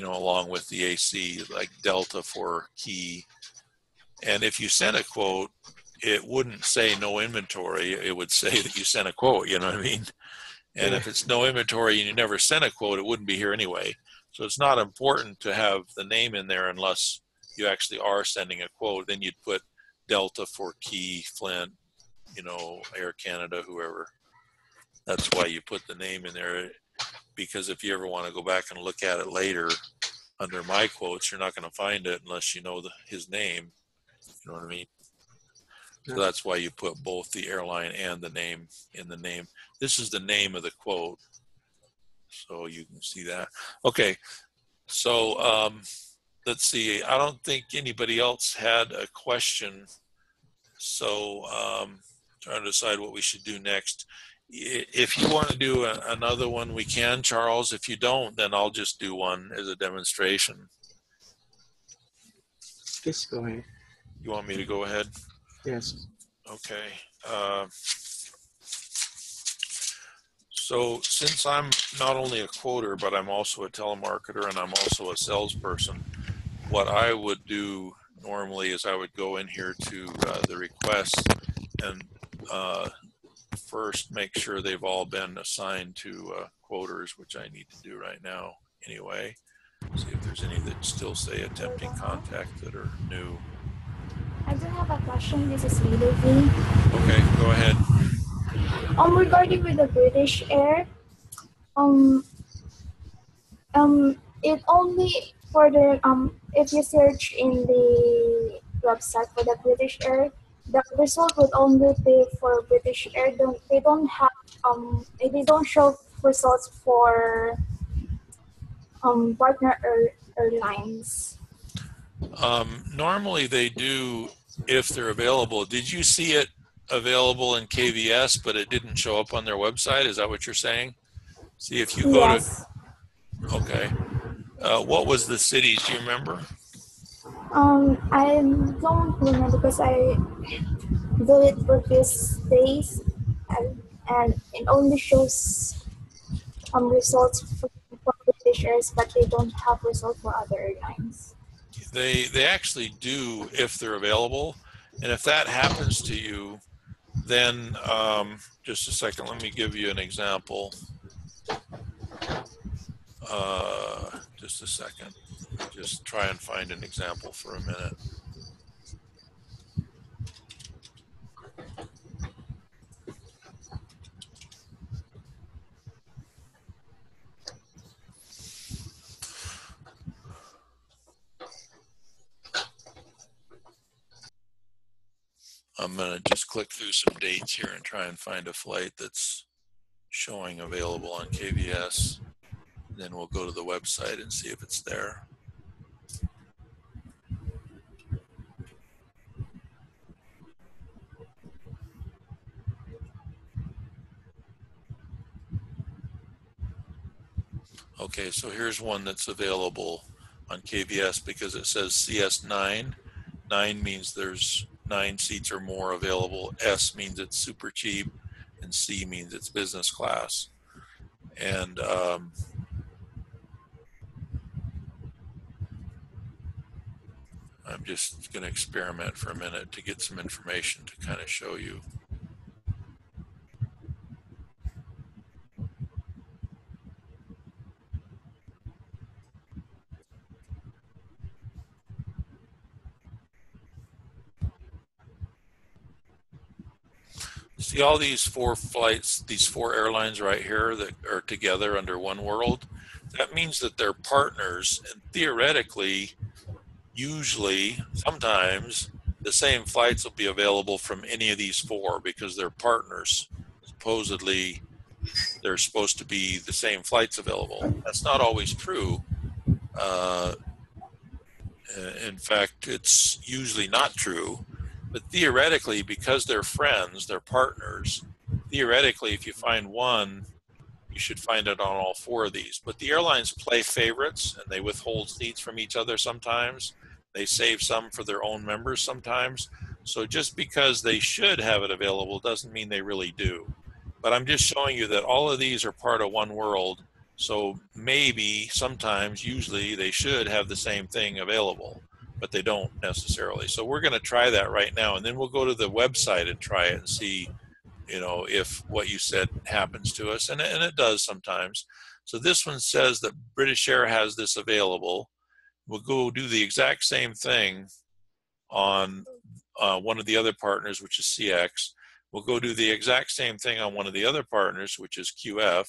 along with the AC, like Delta for key. And if you sent a quote, it wouldn't say no inventory. It would say that you sent a quote, you know what I mean? And if it's no inventory and you never sent a quote, it wouldn't be here anyway. So it's not important to have the name in there unless you actually are sending a quote. Then you'd put Delta for key, Flint, Air Canada, whoever. That's why you put the name in there, because if you ever want to go back and look at it later under my quotes, you're not going to find it unless you know his name. You know what I mean? So that's why you put both the airline and the name in the name. This is the name of the quote, so you can see that. Okay, so let's see. I don't think anybody else had a question, so trying to decide what we should do next. If you want to do another one, we can, Charles. If you don't, then I'll just do one as a demonstration. Please go ahead. You want me to go ahead? Yes. Okay. So since I'm not only a quoter, but I'm also a telemarketer and I'm also a salesperson, what I would do normally is I would go in here to the requests and first make sure they've all been assigned to quoters, which I need to do right now anyway. See if there's any that still say attempting contact that are new. I do have a question. This is Lilo V. Okay, go ahead. Regarding with the British Air, it only for the if you search in the website for the British Air, the result would only be for British Air. They don't have they don't show results for partner airlines. Normally they do if they're available. Did you see it available in KVS, but it didn't show up on their website? Is that what you're saying? See if you go Yes. to, okay. What was the cities, do you remember? I don't remember because I do it for these days, and it only shows results for British Airs, but they don't have results for other airlines. They actually do if they're available, and if that happens to you, then just a second, let me give you an example. Just a second. Let me just try and find an example for a minute. I'm going to just click through some dates here and try and find a flight that's showing available on KVS. Then we'll go to the website and see if it's there. Okay, so here's one that's available on KVS because it says CS9. 9 means there's 9 seats or more available. S means it's super cheap, and C means it's business class. And I'm just going to experiment for a minute to get some information to kind of show you. See all these 4 flights, these 4 airlines right here that are together under One World? That means that they're partners, and theoretically, usually, sometimes, the same flights will be available from any of these 4 because they're partners. Supposedly, there's supposed to be the same flights available. That's not always true. In fact, it's usually not true. But theoretically, because they're friends, they're partners, theoretically, if you find one, you should find it on all 4 of these. But the airlines play favorites, and they withhold seats from each other sometimes. They save some for their own members sometimes. So just because they should have it available doesn't mean they really do. But I'm just showing you that all of these are part of One World. So maybe, sometimes, usually, they should have the same thing available, but they don't necessarily. So we're going to try that right now, and then we'll go to the website and try it and see, you know, if what you said happens to us, and it does sometimes. So this one says that British Air has this available. We'll go do the exact same thing on one of the other partners, which is CX. We'll go do the exact same thing on one of the other partners, which is QF.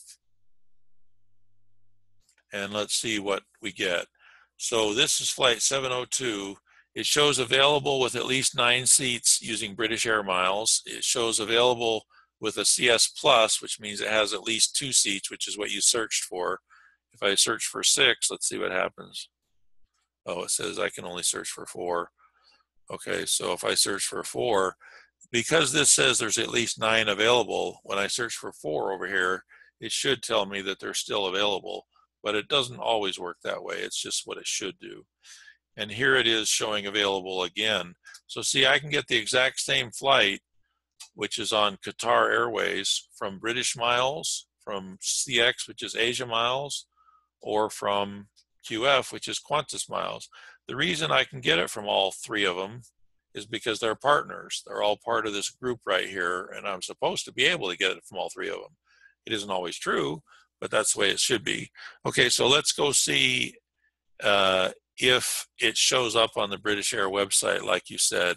And let's see what we get. So this is flight 702. It shows available with at least 9 seats using British Air miles. It shows available with a CS Plus, which means it has at least 2 seats, which is what you searched for. If I search for 6, let's see what happens. Oh, it says I can only search for 4. Okay, so if I search for 4, because this says there's at least 9 available, when I search for 4 over here, it should tell me that they're still available. But it doesn't always work that way. It's just what it should do. And here it is showing available again. So see, I can get the exact same flight, which is on Qatar Airways, from British miles, from CX, which is Asia miles, or from QF, which is Qantas miles. The reason I can get it from all 3 of them is because they're partners. They're all part of this group right here, and I'm supposed to be able to get it from all 3 of them. It isn't always true, but that's the way it should be. Okay, so let's go see if it shows up on the British Air website, like you said.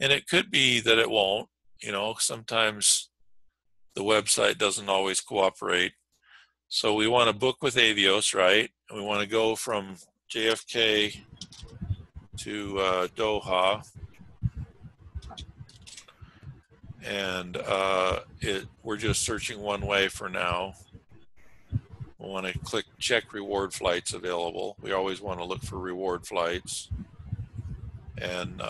And it could be that it won't. You know, sometimes the website doesn't always cooperate. So we want to book with Avios, right? And we want to go from JFK to Doha. And we're just searching one way for now. We want to click check reward flights available. We always want to look for reward flights. And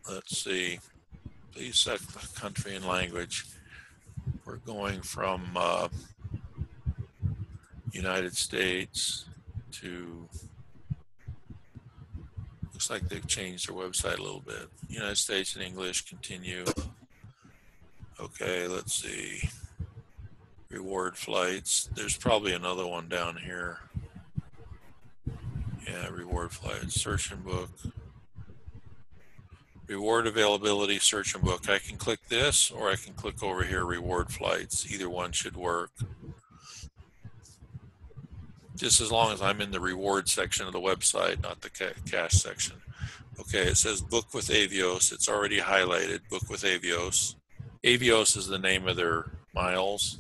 let's see, please set the country and language. We're going from United States to, looks like they've changed their website a little bit. United States in English, continue. Okay, let's see. Reward flights. There's probably another one down here. Yeah, reward flights. Search and book. Reward availability, search and book. I can click this, or I can click over here, reward flights. Either one should work. Just as long as I'm in the reward section of the website, not the cash section. Okay, it says book with Avios. It's already highlighted, book with Avios. Avios is the name of their miles.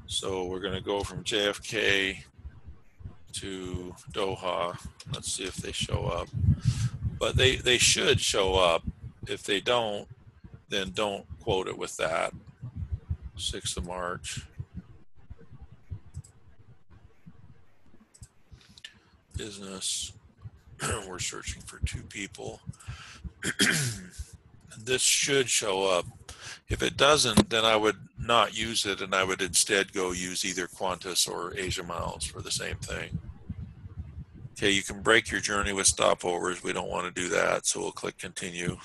So we're going to go from JFK to Doha. Let's see if they show up. But they should show up. If they don't, then don't quote it with that. 6th of March. Business. We're searching for 2 people. This should show up. If it doesn't, then I would not use it, and I would instead go use either Qantas or Asia Miles for the same thing. Okay, you can break your journey with stopovers. We don't want to do that, so we'll click continue.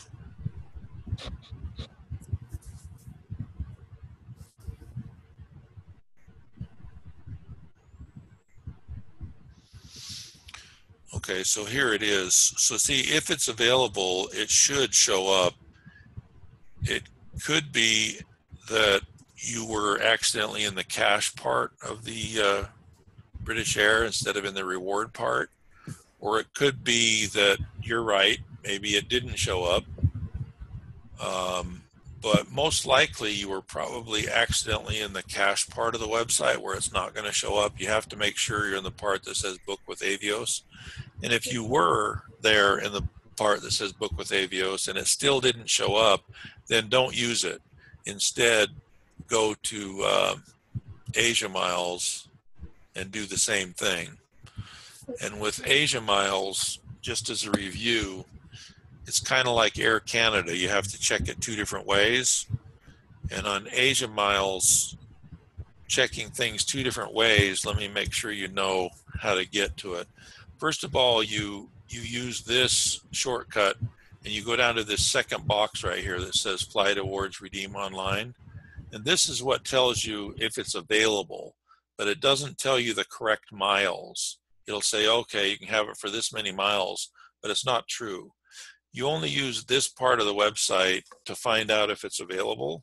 Okay, so here it is. So see, if it's available, it should show up. It could be that you were accidentally in the cash part of the British Air instead of in the reward part, or it could be that you're right, maybe it didn't show up, but most likely you were probably accidentally in the cash part of the website where it's not going to show up. You have to make sure you're in the part that says book with Avios, and if you were there in the part that says book with Avios and it still didn't show up, then don't use it. Instead, go to Asia Miles and do the same thing. And with Asia Miles, just as a review, it's kind of like Air Canada. You have to check it 2 different ways. And on Asia Miles, checking things 2 different ways, let me make sure you know how to get to it. First of all, you use this shortcut and you go down to this second box right here that says Flight Awards Redeem Online. And this is what tells you if it's available, but it doesn't tell you the correct miles. It'll say, okay, you can have it for this many miles, but it's not true. You only use this part of the website to find out if it's available.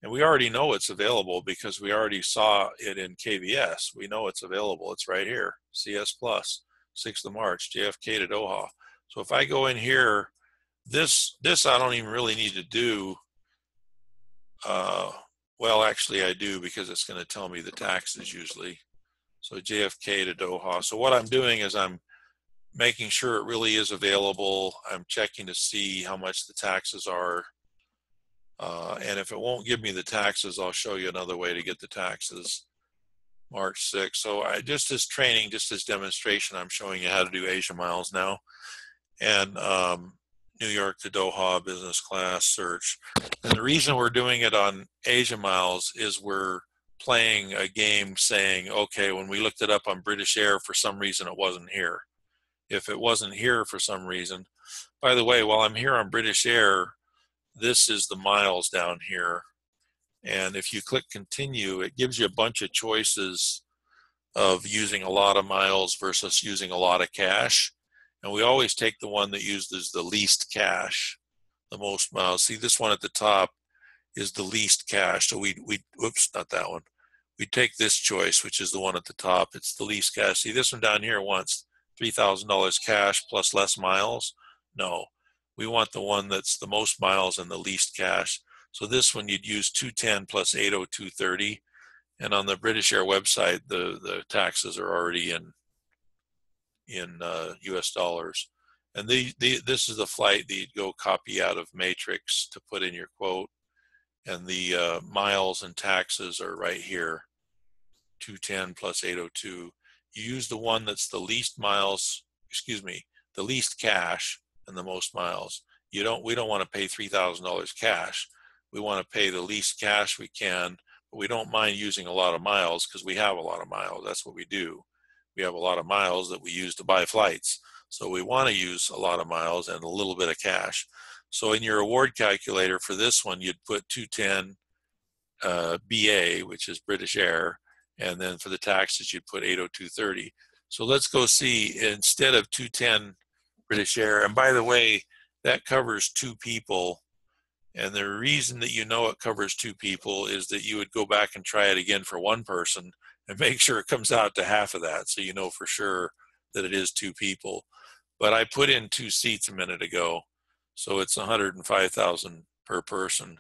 And we already know it's available because we already saw it in KVS. We know it's available. It's right here, CS Plus, 6th of March, JFK to Doha. So if I go in here, this I don't even really need to do. Well, actually I do, because it's going to tell me the taxes usually. So JFK to Doha. So what I'm doing is I'm making sure it really is available. I'm checking to see how much the taxes are. And if it won't give me the taxes, I'll show you another way to get the taxes. March 6th. So I just as training, just as demonstration, I'm showing you how to do Asia Miles now. And New York to Doha business class search. And the reason we're doing it on Asia Miles is we're playing a game saying, okay, when we looked it up on British Air, for some reason it wasn't here. If it wasn't here for some reason, by the way, while I'm here on British Air, this is the miles down here. And if you click continue, it gives you a bunch of choices of using a lot of miles versus using a lot of cash. And we always take the one that uses the least cash, the most miles. See, this one at the top is the least cash. So oops, not that one. We take this choice, which is the one at the top. It's the least cash. See, this one down here wants $3,000 cash plus less miles. No, we want the one that's the most miles and the least cash. So this one you'd use 210 plus 802.30. And on the British Air website, the taxes are already in US dollars. And this is the flight that you'd go copy out of Matrix to put in your quote. And the miles and taxes are right here, 210 plus 802. You use the one that's the least miles, the least cash and the most miles. We don't want to pay $3,000 cash. We want to pay the least cash we can, but we don't mind using a lot of miles because we have a lot of miles. That's what we do. We have a lot of miles that we use to buy flights. So we want to use a lot of miles and a little bit of cash. So in your award calculator for this one, you'd put 210 BA, which is British Air, and then for the taxes, you'd put 802.30. So let's go see, instead of 210 British Air, and by the way, that covers 2 people. And the reason that you know it covers 2 people is that you would go back and try it again for 1 person and make sure it comes out to half of that, so you know for sure that it is 2 people. But I put in 2 seats a minute ago, so it's 105,000 per person.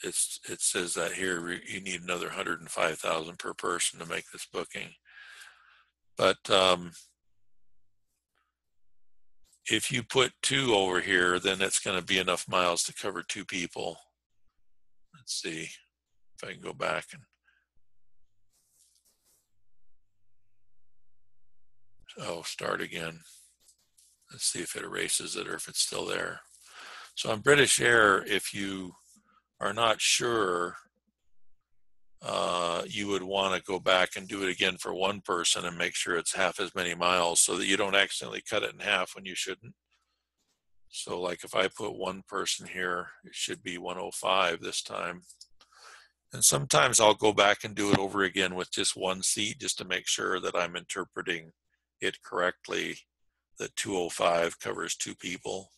It says that here you need another 105,000 per person to make this booking. But if you put 2 over here, then it's going to be enough miles to cover 2 people. Let's see if I can go back and start again. Let's see if it erases it or if it's still there. So on British Air, if you are not sure, you would want to go back and do it again for 1 person and make sure it's half as many miles so that you don't accidentally cut it in half when you shouldn't. So like if I put 1 person here, it should be 105 this time. And sometimes I'll go back and do it over again with just 1 seat just to make sure that I'm interpreting it correctly, that 205 covers 2 people.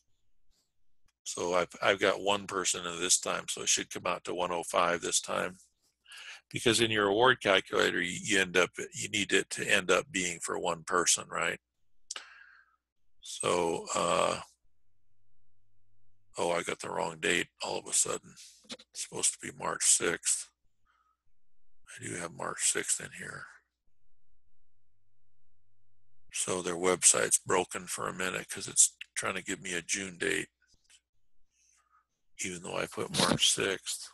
So I've got 1 person in this time, so it should come out to 105 this time. Because in your award calculator, you need it to end up being for 1 person, right? So, oh, I got the wrong date all of a sudden. It's supposed to be March 6th. I do have March 6th in here. So their website's broken for a minute because it's trying to give me a June date, even though I put March 6th.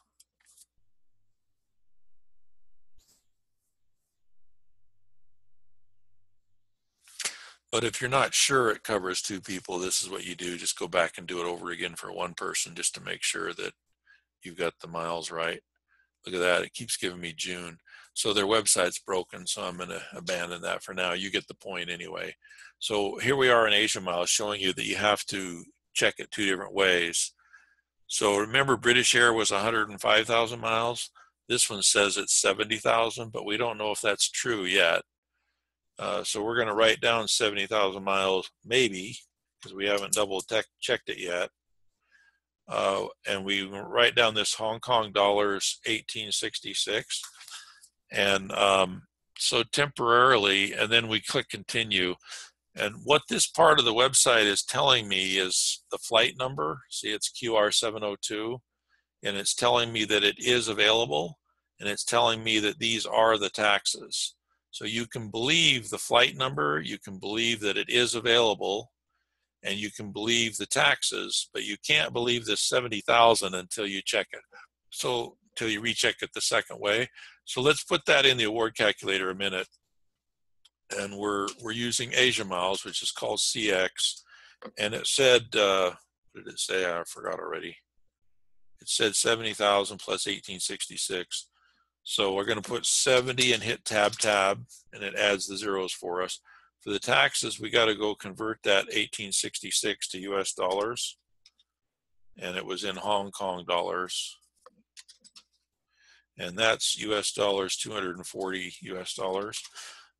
But if you're not sure it covers 2 people, this is what you do. Just go back and do it over again for 1 person just to make sure that you've got the miles right. Look at that, it keeps giving me June. So their website's broken, so I'm gonna abandon that for now. You get the point anyway. So here we are in Asia miles showing you that you have to check it 2 different ways. So remember British Air was 105,000 miles. This one says it's 70,000, but we don't know if that's true yet. So we're going to write down 70,000 miles, maybe, because we haven't double checked it yet. And we write down this Hong Kong dollars 1866. And so temporarily, and then we click continue. And what this part of the website is telling me is the flight number. See, it's QR702. And it's telling me that it is available. And it's telling me that these are the taxes. So you can believe the flight number, you can believe that it is available, and you can believe the taxes, but you can't believe this 70,000 until you check it. So until you recheck it the second way. So let's put that in the award calculator a minute. And we're using Asia miles, which is called CX. And it said, what did it say? I forgot already. It said 70,000 plus 1866. So we're going to put 70 and hit tab, and it adds the zeros for us. For the taxes, we got to go convert that 1866 to US dollars. And it was in Hong Kong dollars. And that's US dollars, 240 US dollars.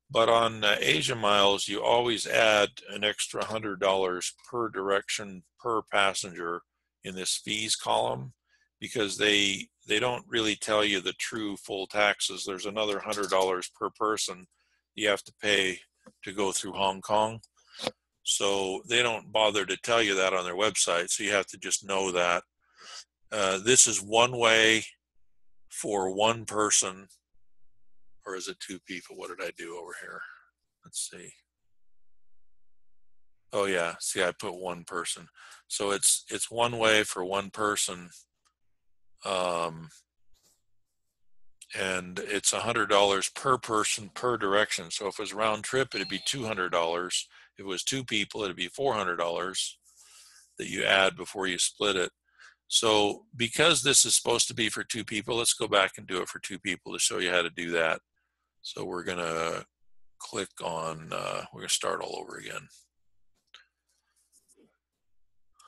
But on Asia miles, you always add an extra $100 per direction per passenger in this fees column, because they don't really tell you the true full taxes. There's another $100 per person you have to pay to go through Hong Kong. So they don't bother to tell you that on their website. So you have to just know that. This is 1 way for 1 person, or is it 2 people? What did I do over here? Let's see. Oh yeah, see, I put 1 person. So it's 1 way for 1 person. And it's $100 per person per direction. So if it was round trip, it'd be $200. If it was 2 people, it'd be $400 that you add before you split it. So because this is supposed to be for 2 people, let's go back and do it for 2 people to show you how to do that. So we're gonna click on, we're gonna start all over again.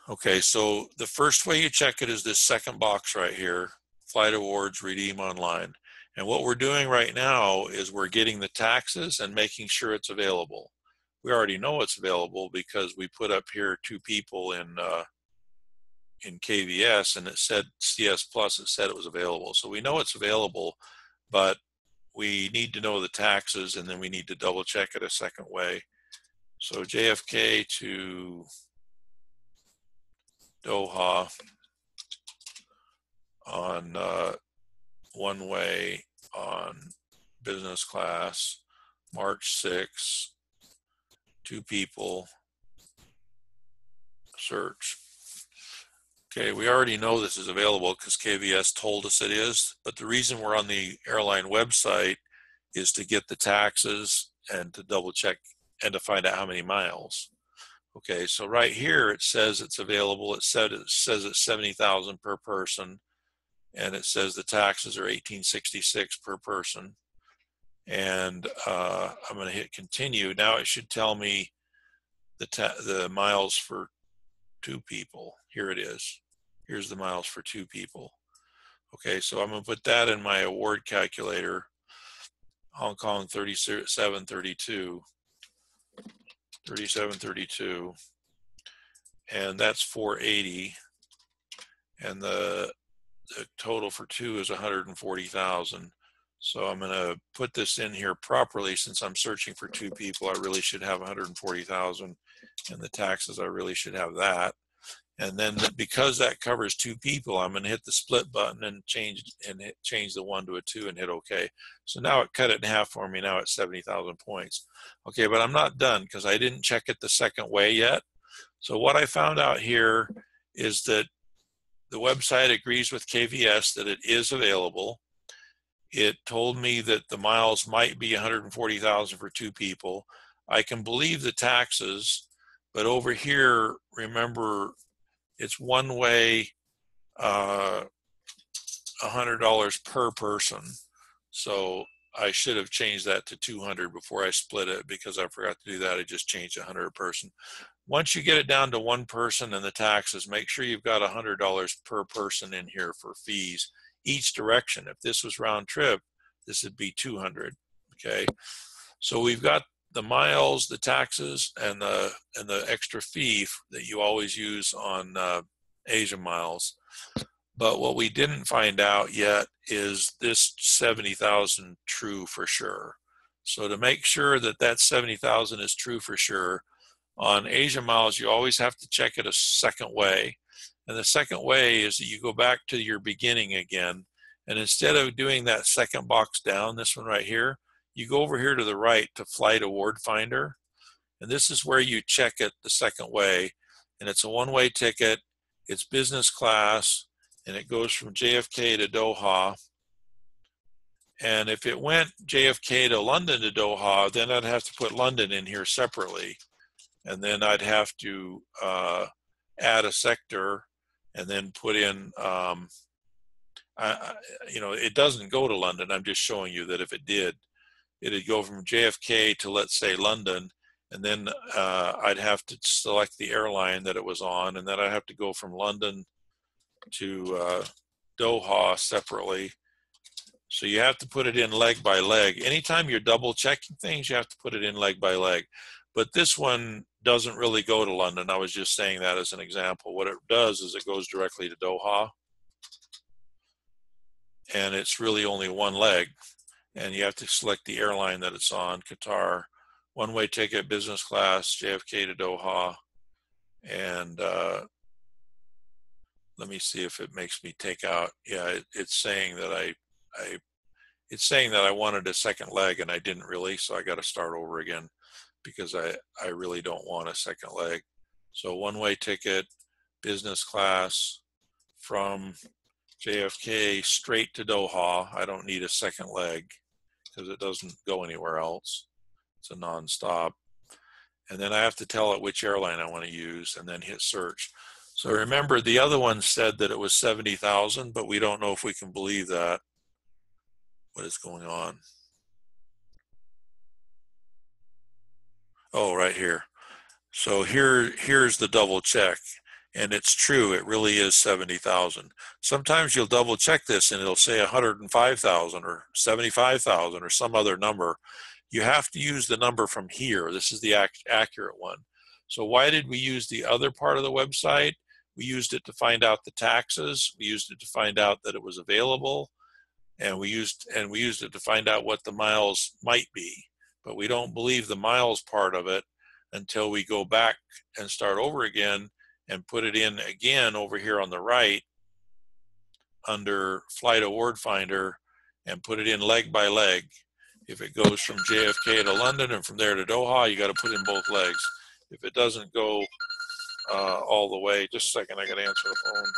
Okay, so the first way you check it is this second box right here, Flight Awards, Redeem Online. And what we're doing right now is we're getting the taxes and making sure it's available. We already know it's available because we put up here 2 people in KVS, and it said CS Plus, it said it was available. So we know it's available, but we need to know the taxes, and then we need to double check it a second way. So JFK to Doha on one way on business class, March 6, 2 people, search. Okay, we already know this is available because KVS told us it is, but the reason we're on the airline website is to get the taxes and to double check and to find out how many miles. Okay, so right here it says it's available. It says it's 70,000 per person, and it says the taxes are $18.66 per person. And I'm going to hit continue. Now it should tell me the miles for 2 people. Here it is. Here's the miles for 2 people. Okay, so I'm going to put that in my award calculator. Hong Kong 3732, and that's 480, and the total for 2 is 140,000. So I'm going to put this in here properly. Since I'm searching for 2 people, I really should have 140,000, and the taxes, I really should have that. And then because that covers 2 people, I'm going to hit the split button and change the 1 to a 2 and hit OK. So now it cut it in half for me. Now it's 70,000 points. Okay, but I'm not done because I didn't check it the second way yet. So what I found out here is that the website agrees with KVS that it is available. It told me that the miles might be 140,000 for 2 people. I can believe the taxes, but over here, remember, it's one way, $100 per person. So I should have changed that to 200 before I split it because I forgot to do that. I just changed 100 a person. Once you get it down to 1 person and the taxes, make sure you've got $100 per person in here for fees each direction. If this was round trip, this would be 200. Okay, so we've got the miles, the taxes, and the extra fee that you always use on Asia Miles. But what we didn't find out yet is this 70,000 true for sure. So to make sure that that 70,000 is true for sure, on Asia Miles, you always have to check it a second way. And the second way is that you go back to your beginning again. And instead of doing that second box down, this one right here, you go over here to the right to Flight Award Finder. And this is where you check it the second way. And it's a one-way ticket. It's business class. And it goes from JFK to Doha. And if it went JFK to London to Doha, then I'd have to put London in here separately. And then I'd have to add a sector and then put in, it doesn't go to London. I'm just showing you that if it did, it'd go from JFK to, let's say, London. And then I'd have to select the airline that it was on. And then I'd have to go from London to Doha separately. So you have to put it in leg by leg. Anytime you're double checking things, you have to put it in leg by leg. But this one doesn't really go to London. I was just saying that as an example. What it does is it goes directly to Doha. And it's really only one leg. And you have to select the airline that it's on, Qatar. One-way ticket, business class, JFK to Doha. And let me see if it makes me take out. Yeah, it's saying that it's saying that I wanted a second leg and I didn't really, so I got to start over again because I really don't want a second leg. So one-way ticket, business class from JFK straight to Doha. I don't need a second leg because it doesn't go anywhere else. It's a non-stop. And then I have to tell it which airline I want to use and then hit search. So remember, the other one said that it was 70,000, but we don't know if we can believe that. What is going on? Oh, right here. So here's the double check. And it's true, it really is 70,000. Sometimes you'll double check this and it'll say 105,000 or 75,000 or some other number. You have to use the number from here. This is the accurate one. So why did we use the other part of the website? We used it to find out the taxes. We used it to find out that it was available. And we used it to find out what the miles might be. But we don't believe the miles part of it until we go back and start over again and put it in again over here on the right under Flight Award Finder and put it in leg by leg. If it goes from JFK to London and from there to Doha, you got to put in both legs. If it doesn't go all the way, just a second, I got to answer the phone.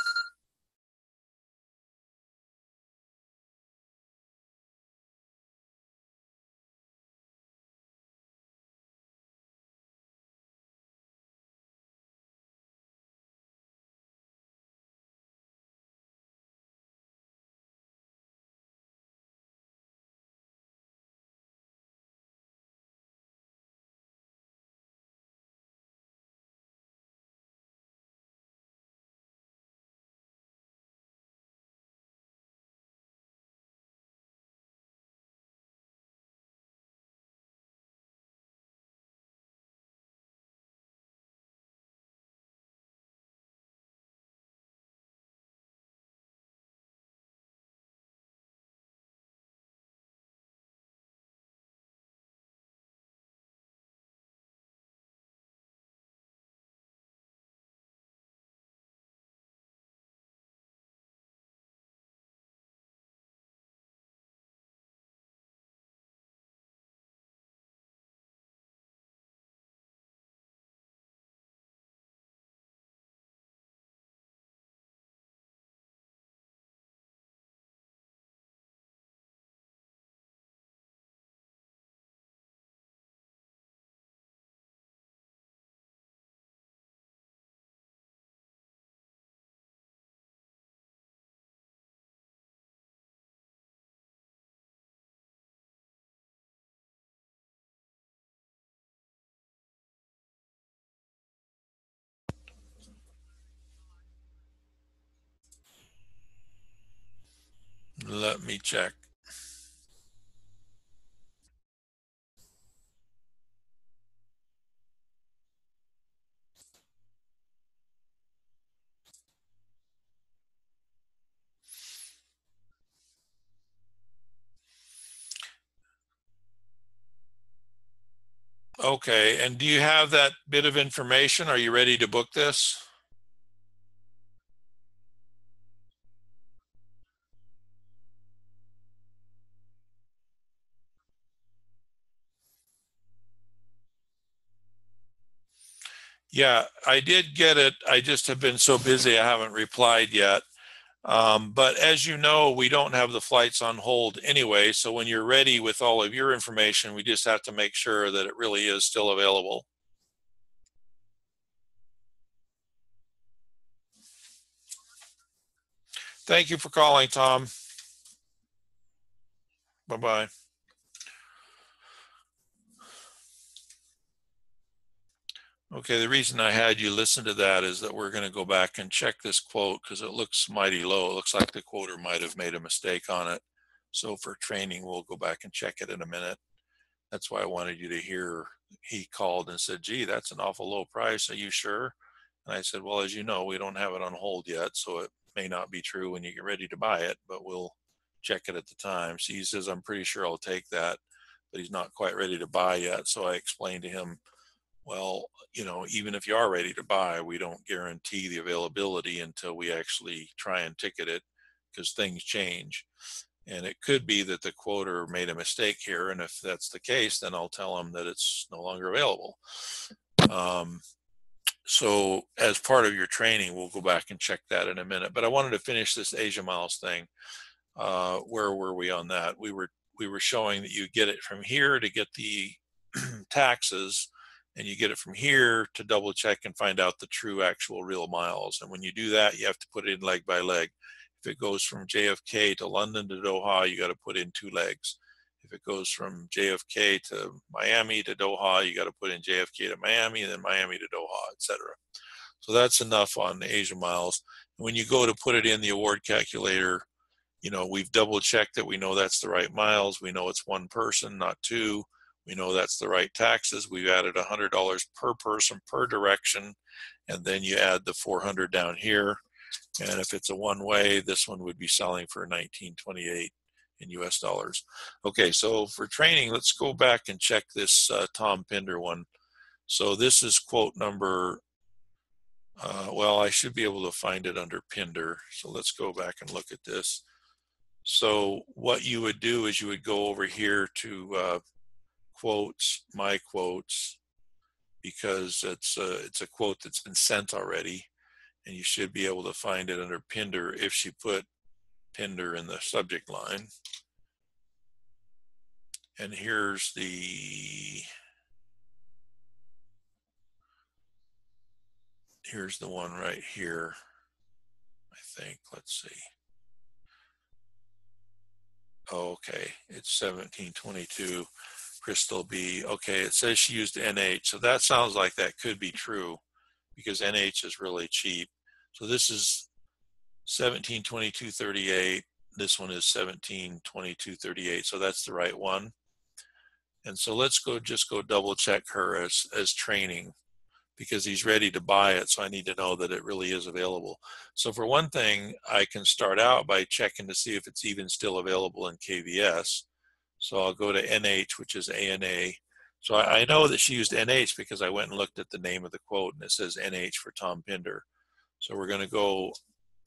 Let me check. Okay, and do you have that bit of information? Are you ready to book this? Yeah, I did get it. I just have been so busy, I haven't replied yet. But as you know, we don't have the flights on hold anyway. So when you're ready with all of your information, we just have to make sure that it really is still available. Thank you for calling, Tom. Bye-bye. Okay, the reason I had you listen to that is that we're going to go back and check this quote because it looks mighty low. It looks like the quoter might have made a mistake on it. So for training, we'll go back and check it in a minute. That's why I wanted you to hear. He called and said, gee, that's an awful low price. Are you sure? And I said, well, as you know, we don't have it on hold yet, so it may not be true when you get ready to buy it, but we'll check it at the time. So he says, I'm pretty sure I'll take that, but he's not quite ready to buy yet. So I explained to him, well, you know, even if you are ready to buy, we don't guarantee the availability until we actually try and ticket it because things change. And it could be that the quoter made a mistake here. And if that's the case, then I'll tell them that it's no longer available. So as part of your training, we'll go back and check that in a minute. But I wanted to finish this Asia Miles thing. Where were we on that? We were showing that you get it from here to get the taxes, and you get it from here to double check and find out the true actual real miles. And when you do that, you have to put it in leg by leg. If it goes from JFK to London to Doha, you got to put in 2 legs. If it goes from JFK to Miami to Doha, you got to put in JFK to Miami and then Miami to Doha, etc. So that's enough on Asia miles. When you go to put it in the award calculator, you know, we've double checked that we know that's the right miles. We know it's one person, not two. We know that's the right taxes. We've added $100 per person per direction. And then you add the 400 down here. And if it's a one-way, this one would be selling for $19.28 in US dollars. Okay, so for training, let's go back and check this Tom Pinder one. So this is quote number, well, I should be able to find it under Pinder. So let's go back and look at this. So what you would do is you would go over here to quotes, my quotes, because it's a quote that's been sent already, and you should be able to find it under Pinder if she put Pinder in the subject line. And here's the one right here, I think. Let's see. Oh, okay, it's 1722 Crystal B. Okay, it says she used NH, so that sounds like that could be true because NH is really cheap. So this is 1722.38. This one is 1722.38. So that's the right one. And so let's just go double check her as training, because he's ready to buy it. So I need to know that it really is available. So for one thing, I can start out by checking to see if it's even still available in KVS. So I'll go to NH, which is ANA. So I know that she used NH because I went and looked at the name of the quote and it says NH for Tom Pinder. So we're going to go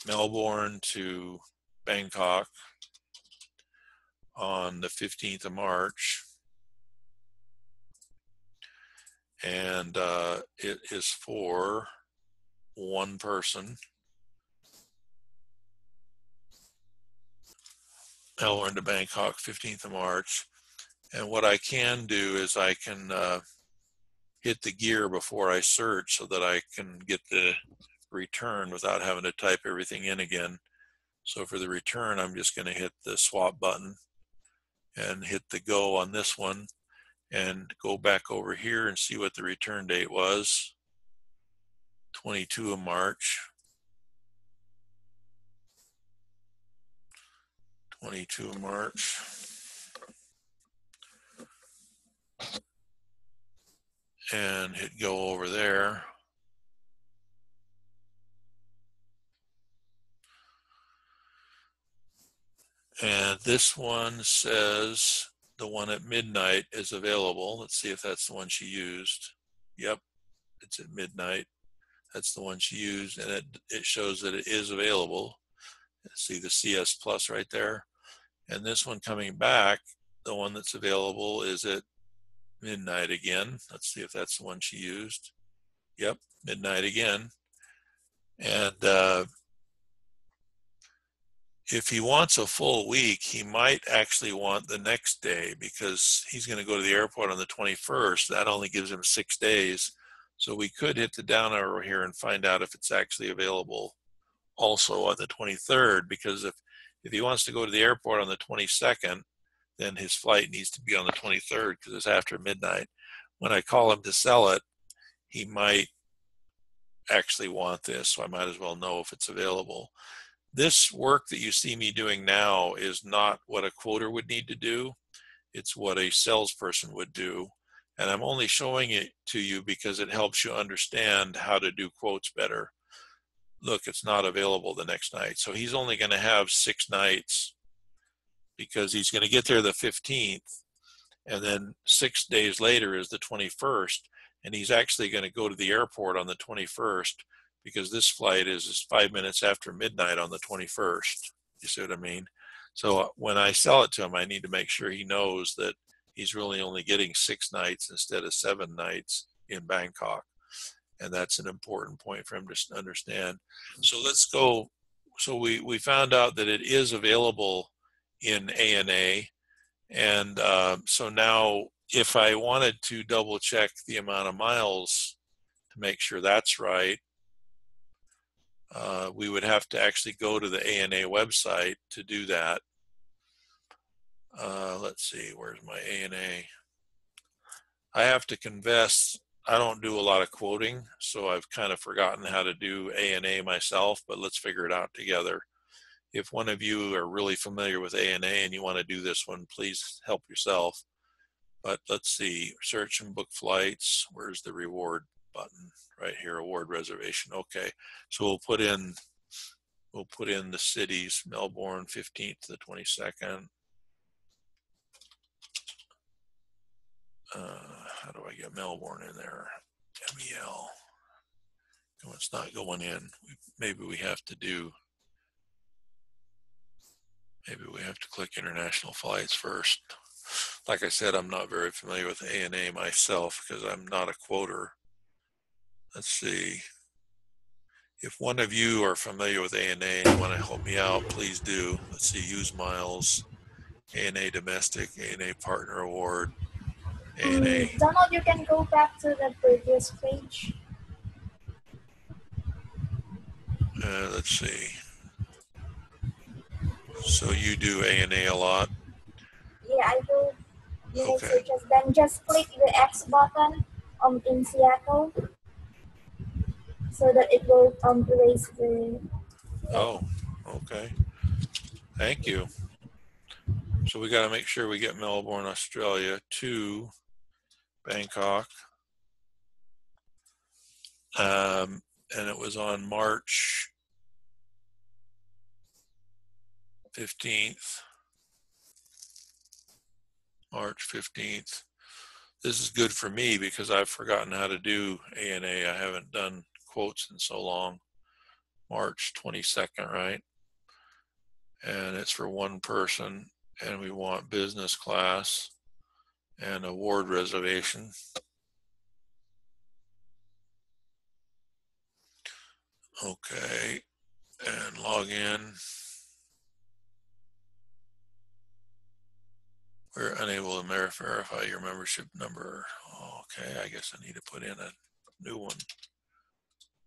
Melbourne to Bangkok on the 15th of March. And it is for one person. Melbourne to Bangkok, 15th of March. And what I can do is I can hit the gear before I search so that I can get the return without having to type everything in again. So for the return, I'm just going to hit the swap button and hit the go on this one and go back over here and see what the return date was. 22 of March. 22 of March. And hit go over there. And this one says the one at midnight is available. Let's see if that's the one she used. Yep, it's at midnight. That's the one she used, and it shows that it is available. See the CS Plus right there. And this one coming back, the one that's available is at midnight again. Let's see if that's the one she used. Yep, midnight again. And if he wants a full week, he might actually want the next day because he's going to go to the airport on the 21st. That only gives him 6 days. So we could hit the down arrow here and find out if it's actually available also on the 23rd, because if he wants to go to the airport on the 22nd, then his flight needs to be on the 23rd because it's after midnight. When I call him to sell it, he might actually want this, so I might as well know if it's available. This work that you see me doing now is not what a quoter would need to do. It's what a salesperson would do. And I'm only showing it to you because it helps you understand how to do quotes better. Look, it's not available the next night. So he's only going to have 6 nights because he's going to get there the 15th. And then 6 days later is the 21st. And he's actually going to go to the airport on the 21st because this flight is 5 minutes after midnight on the 21st. You see what I mean? So when I sell it to him, I need to make sure he knows that he's really only getting 6 nights instead of 7 nights in Bangkok. And that's an important point for him to understand. So let's go. So we found out that it is available in ANA. And so now if I wanted to double check the amount of miles to make sure that's right, we would have to actually go to the ANA website to do that. Let's see, where's my ANA? I have to confess, I don't do a lot of quoting, so I've kind of forgotten how to do ANA myself, but let's figure it out together. If one of you are really familiar with ANA and you want to do this one, please help yourself. But let's see, search and book flights. Where's the reward button? Right here, award reservation. Okay, so we'll put in the cities, Melbourne, 15th to the 22nd. How do I get Melbourne in there? MEL. No, it's not going in. Maybe we have to click international flights first. Like I said, I'm not very familiar with ANA myself because I'm not a quoter. Let's see. If one of you are familiar with ANA and you want to help me out, please do. Let's see, use miles, ANA domestic, ANA partner award, ANA. Donald, you can go back to the previous page. Let's see. So you do ANA a lot? Yeah, I do unit Okay. searches. Then just click the X button in Seattle so that it will erase the. Oh, okay. Thank you. So we got to make sure we get Melbourne, Australia to Bangkok. And it was on March 15th. March 15th. This is good for me because I've forgotten how to do ANA. I haven't done quotes in so long. March 22nd, right? And it's for one person, and we want business class and award reservation. Okay, and log in. We're unable to verify your membership number. Okay, I guess I need to put in a new one.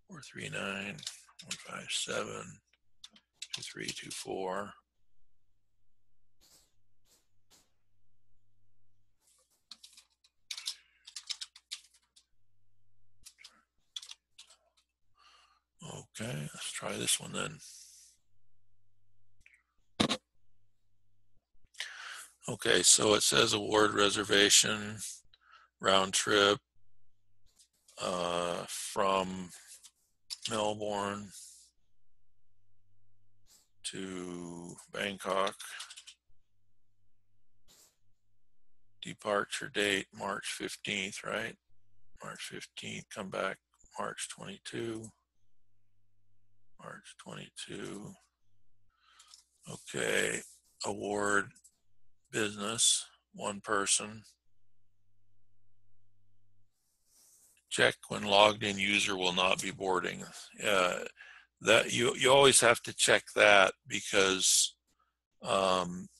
439-157-2324. Okay, let's try this one then. Okay, so it says award reservation, round trip from Melbourne to Bangkok. Departure date, March 15th, right? March 15th, come back March 22. March 22. Okay, award business, one person. Check when logged in user will not be boarding. That you always have to check that because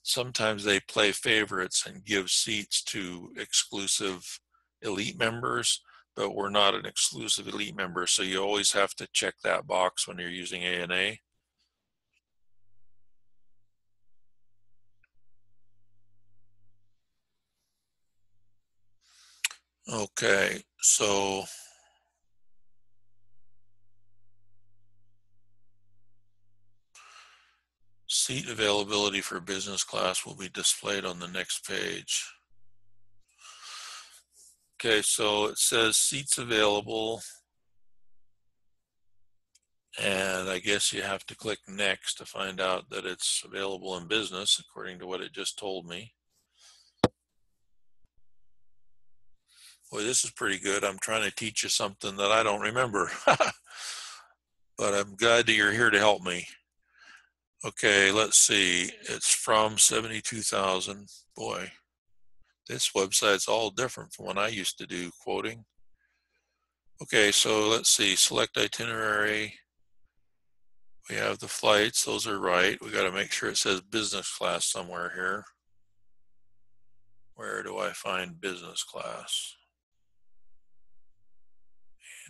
sometimes they play favorites and give seats to exclusive elite members, but we're not an exclusive elite member, so you always have to check that box when you're using ANA. Okay, so seat availability for business class will be displayed on the next page. Okay, so it says seats available, and I guess you have to click next to find out that it's available in business according to what it just told me. Boy, this is pretty good. I'm trying to teach you something that I don't remember, but I'm glad that you're here to help me. Okay, let's see. It's from 72,000. Boy, this website's all different from when I used to do quoting. Okay, so let's see. Select itinerary. We have the flights. Those are right. We got to make sure it says business class somewhere here. Where do I find business class?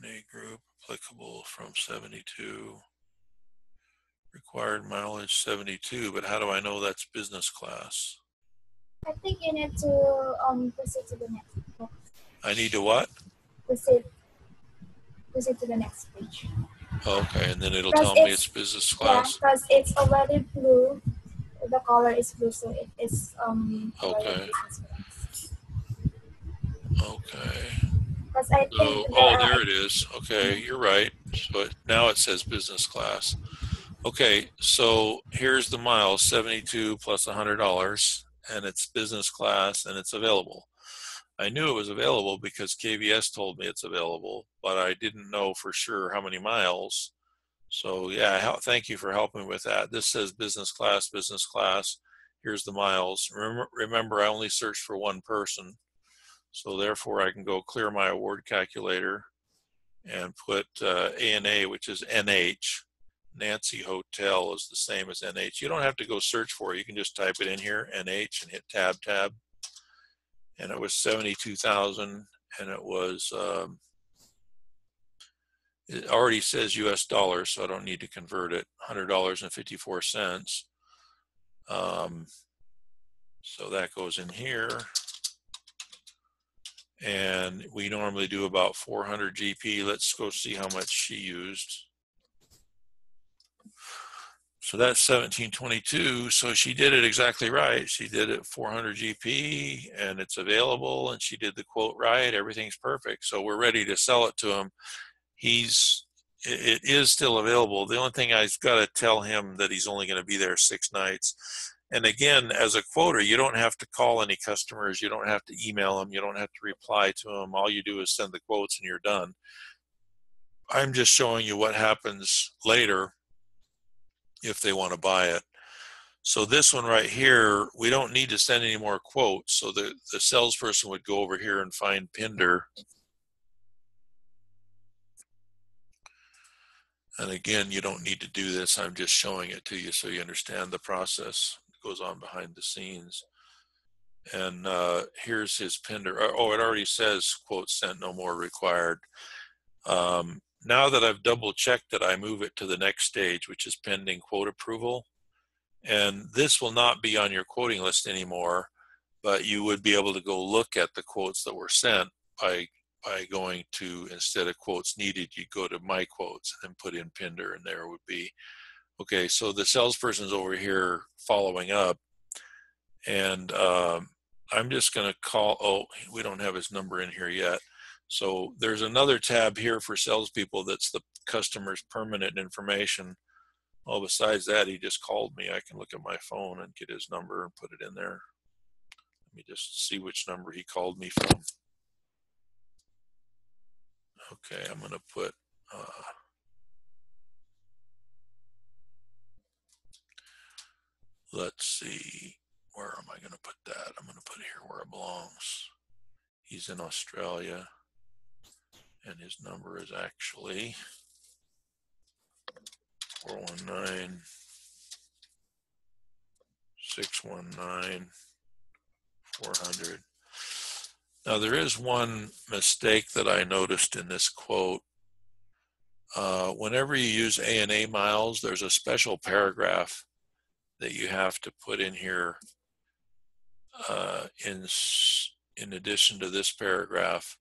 ANA group applicable from 72. Required mileage 72, but how do I know that's business class? I think you need to proceed to the next box. I need to what? proceed to the next page. Okay, and then it'll Because tell me it's business class. because it's already blue. The color is blue, so it is already Okay. business class. Okay. Because I think Oh, there it is. Okay, you're right. So now it says business class. Okay, so here's the miles, 72 plus $100, and it's business class, and it's available. I knew it was available because KVS told me it's available, but I didn't know for sure how many miles. So yeah, thank you for helping with that. This says business class, business class. Here's the miles. Remember, I only searched for one person. So therefore, I can go clear my award calculator and put ANA, which is NH. Nancy Hotel is the same as NH. You don't have to go search for it. You can just type it in here, NH, and hit tab. And it was 72,000, and it was, it already says US dollars, so I don't need to convert it, $100.54. So that goes in here. And we normally do about 400 GP. Let's go see how much she used. So that's 1722. So she did it exactly right. She did it 400 GP, and it's available, and she did the quote right. Everything's perfect. So we're ready to sell it to him. It is still available. The only thing I've got to tell him that he's only going to be there 6 nights. And again, as a quoter, you don't have to call any customers. You don't have to email them. You don't have to reply to them. All you do is send the quotes and you're done. I'm just showing you what happens later if they want to buy it. So this one right here, we don't need to send any more quotes. So the salesperson would go over here and find Pinder. And again, you don't need to do this. I'm just showing it to you so you understand the process that goes on behind the scenes. And here's his Pinder. Oh, it already says quote sent, no more required. Now that I've double checked it, I move it to the next stage, which is pending quote approval. And this will not be on your quoting list anymore, but you would be able to go look at the quotes that were sent by going to, instead of quotes needed, you go to my quotes and put in Pinder, and there would be, okay, so the salesperson's over here following up, and I'm just going to call, oh, we don't have his number in here yet. So there's another tab here for salespeople that's the customer's permanent information. Well, besides that, he just called me. I can look at my phone and get his number and put it in there. Let me just see which number he called me from. Okay, I'm going to put, let's see, where am I going to put that? I'm going to put it here where it belongs. He's in Australia, and his number is actually 419-619-400. Now there is one mistake that I noticed in this quote. Whenever you use ANA miles, there's a special paragraph that you have to put in here in addition to this paragraph.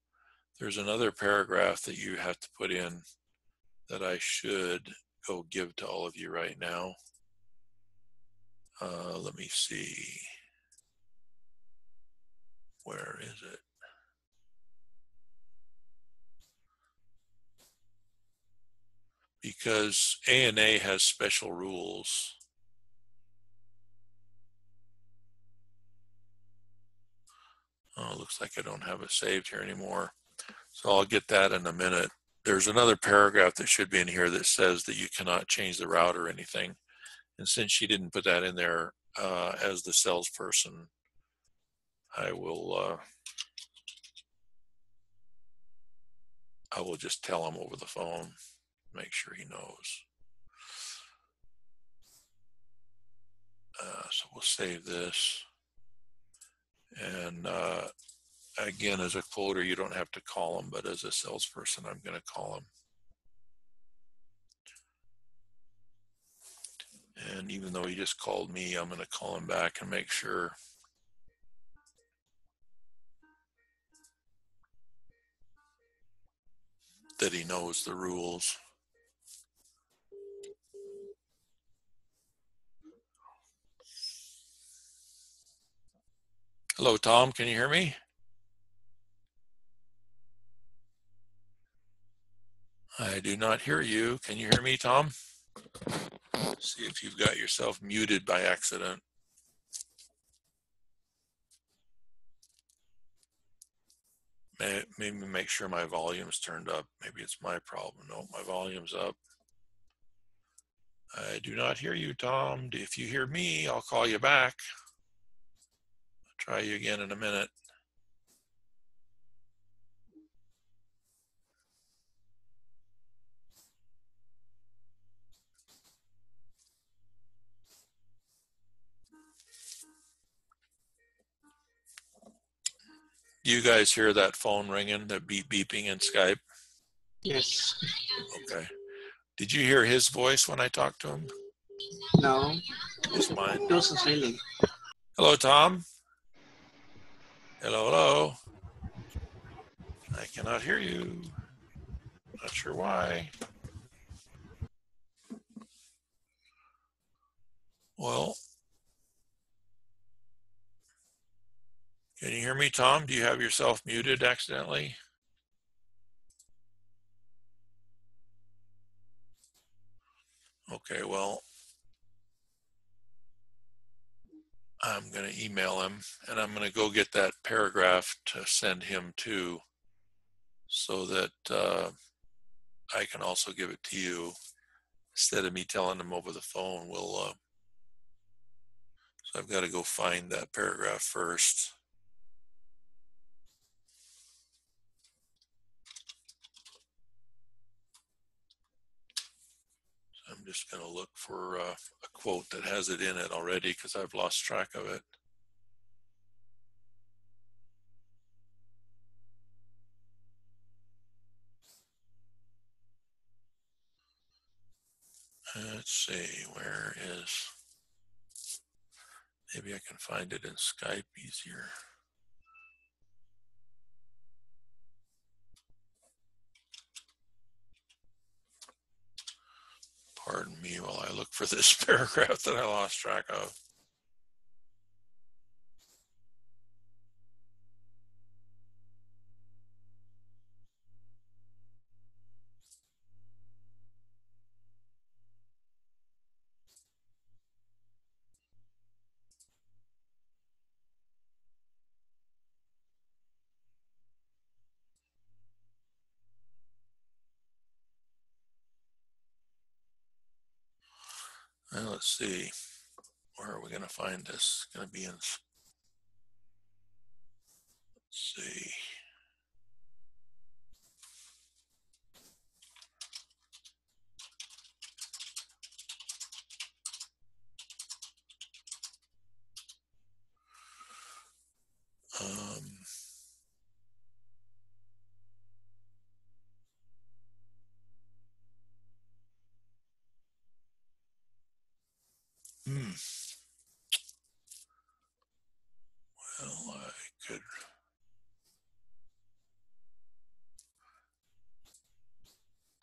There's another paragraph that you have to put in that I should go give to all of you right now. Let me see. Where is it? Because ANA has special rules. Oh, it looks like I don't have it saved here anymore. So I'll get that in a minute. There's another paragraph that should be in here that says that you cannot change the route or anything. And since she didn't put that in there as the salesperson, I will just tell him over the phone, make sure he knows. So we'll save this. And again, as a quoter, you don't have to call him, but as a salesperson, I'm going to call him. And even though he just called me, I'm going to call him back and make sure. that he knows the rules. Hello, Tom, can you hear me? I do not hear you. Can you hear me, Tom? See if you've got yourself muted by accident. Maybe make sure my volume's turned up. Maybe it's my problem. No, my volume's up. I do not hear you, Tom. If you hear me, I'll call you back. I'll try you again in a minute. Do you guys hear that phone ringing, that beeping in Skype? Yes. Okay. Did you hear his voice when I talked to him? No. Just mine. It was silent. Hello, Tom. Hello, hello. I cannot hear you. Not sure why. Well, can you hear me, Tom? Do you have yourself muted accidentally? Okay, well, I'm going to email him, and I'm going to go get that paragraph to send him too, so that I can also give it to you instead of me telling him over the phone. So I've got to go find that paragraph first. So I'm just going to look for a quote that has it in it already, because I've lost track of it. Let's see, where is, maybe I can find it in Skype easier. Pardon me while I look for this paragraph that I lost track of. Well, let's see, where are we going to find this? It's going to be in, let's see. Um, hmm. Well, I could,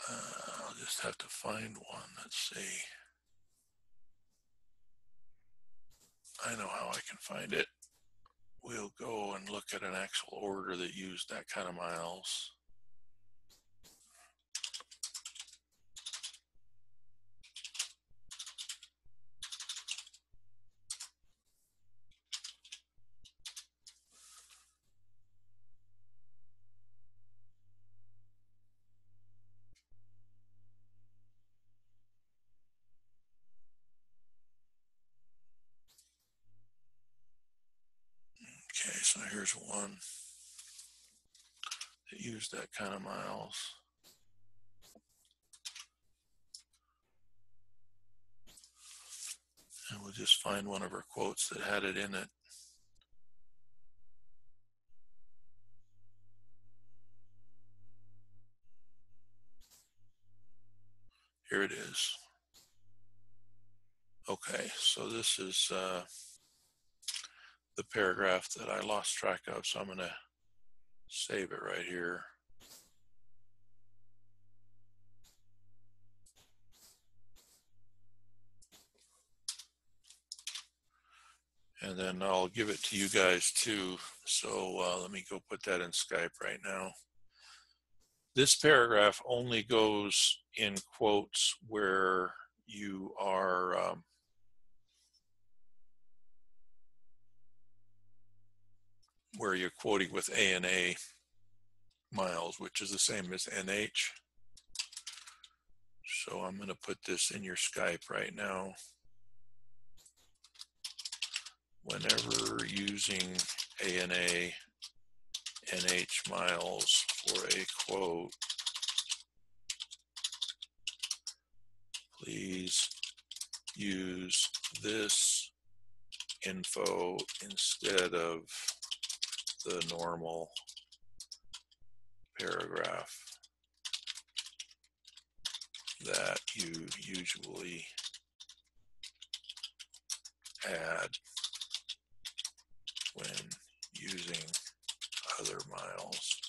I'll just have to find one. Let's see. I know how I can find it. We'll go and look at an actual order that used that kind of miles. Okay, so here's one that used that kind of miles. And we'll just find one of her quotes that had it in it. Here it is. Okay, so this is the paragraph that I lost track of, so I'm going to save it right here. And then I'll give it to you guys too. So let me go put that in Skype right now. This paragraph only goes in quotes where you are where you're quoting with ANA miles, which is the same as NH. So I'm going to put this in your Skype right now. Whenever using ANA NH miles for a quote, please use this info instead of the normal paragraph that you usually add when using other miles.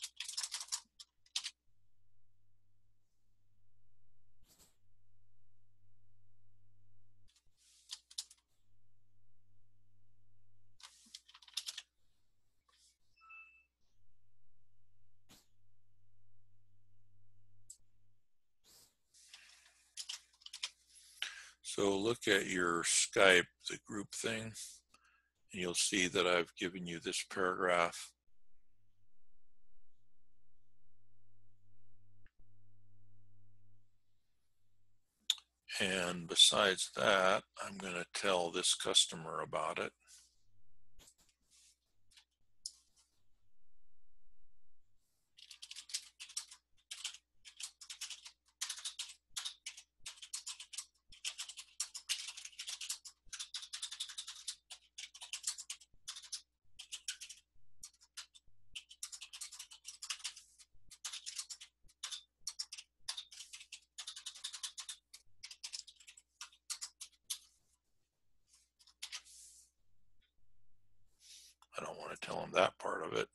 So look at your Skype, the group thing, and you'll see that I've given you this paragraph. And besides that, I'm going to tell this customer about it. I don't want to tell them that part of it.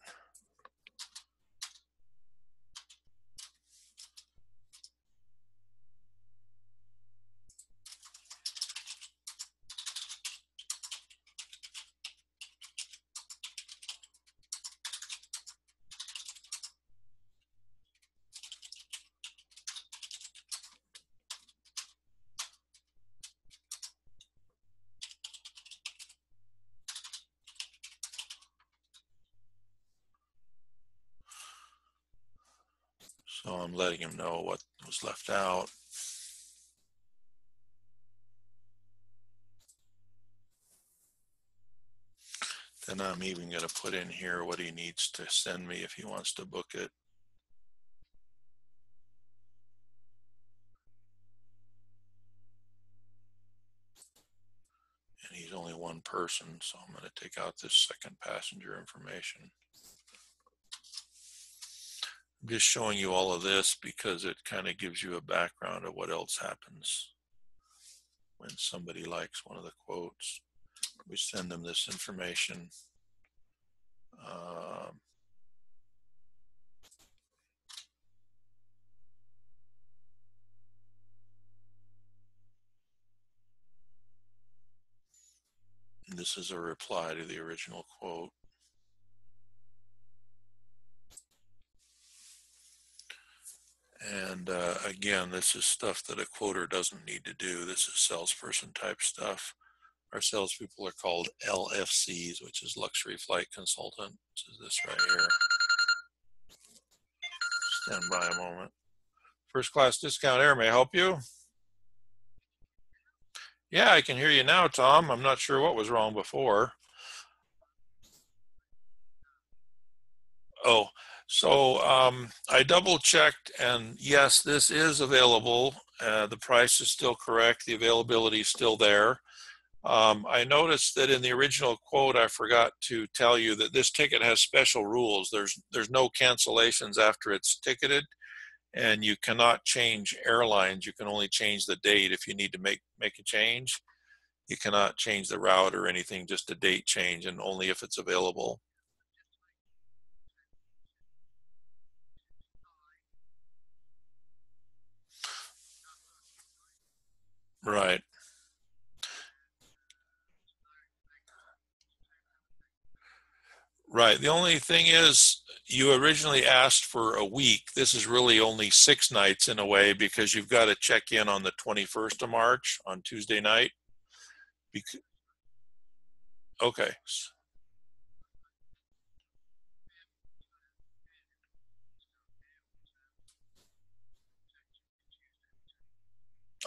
So I'm letting him know what was left out. Then I'm even going to put in here what he needs to send me if he wants to book it. And he's only one person, so I'm going to take out this second passenger information. I'm just showing you all of this because it kind of gives you a background of what else happens when somebody likes one of the quotes. We send them this information. This is a reply to the original quote. And again, this is stuff that a quoter doesn't need to do. This is salesperson type stuff. Our salespeople are called LFCs, which is luxury flight consultant. This is this right here. Stand by a moment. First class discount air, may I help you? Yeah, I can hear you now, Tom. I'm not sure what was wrong before. Oh, so I double checked, and yes, this is available. The price is still correct. The availability is still there. I noticed that in the original quote, I forgot to tell you that this ticket has special rules. There's no cancellations after it's ticketed, and you cannot change airlines. You can only change the date if you need to make a change. You cannot change the route or anything, just a date change, and only if it's available. Right. Right. The only thing is, you originally asked for a week. This is really only 6 nights in a way, because you've got to check in on the 21st of March on Tuesday night. Okay.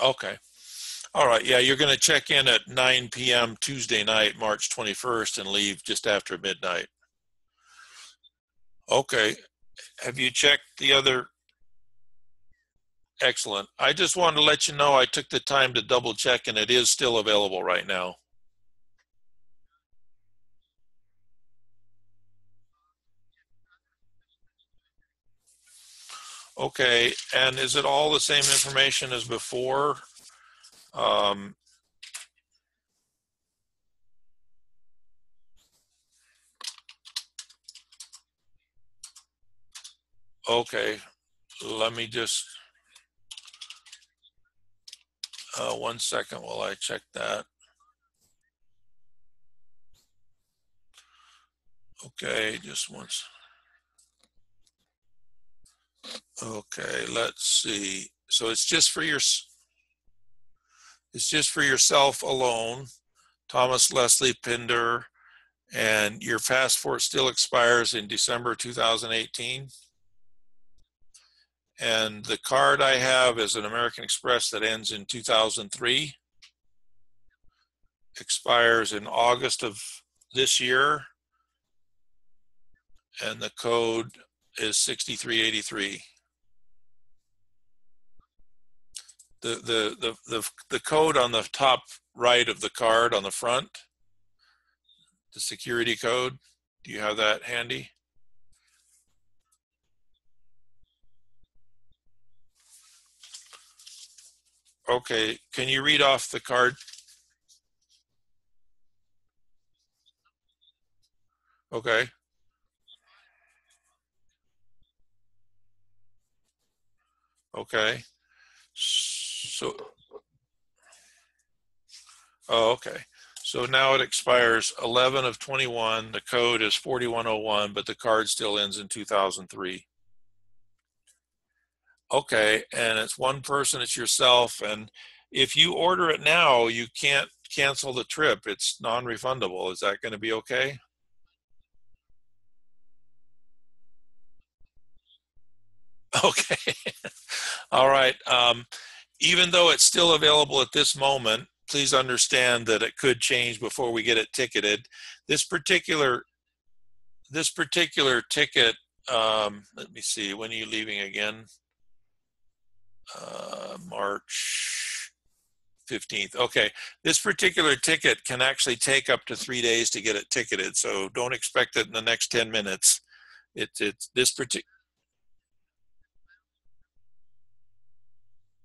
Okay. All right. Yeah, you're going to check in at 9 p.m. Tuesday night, March 21st, and leave just after midnight. Okay. Have you checked the other? Excellent. I just wanted to let you know I took the time to double check, and it is still available right now. Okay. And is it all the same information as before? Okay. Let me just, 1 second while I check that. Okay, just once. Okay, let's see. So it's just for yourself alone, Thomas Leslie Pinder, and your passport still expires in December 2018. And the card I have is an American Express that ends in 2003, expires in August of this year, and the code is 6383. The code on the top right of the card on the front, the security code, do you have that handy? Okay, can you read off the card? Okay. Okay. So, oh, okay. So now it expires 11 of 21. The code is 4101, but the card still ends in 2003. Okay, and it's one person, it's yourself. And if you order it now, you can't cancel the trip. It's non-refundable. Is that going to be okay? Okay. All right. Even though it's still available at this moment, please understand that it could change before we get it ticketed. This particular ticket, let me see, when are you leaving again? March 15th. Okay, this particular ticket can actually take up to 3 days to get it ticketed, so don't expect it in the next 10 minutes. It's this particular.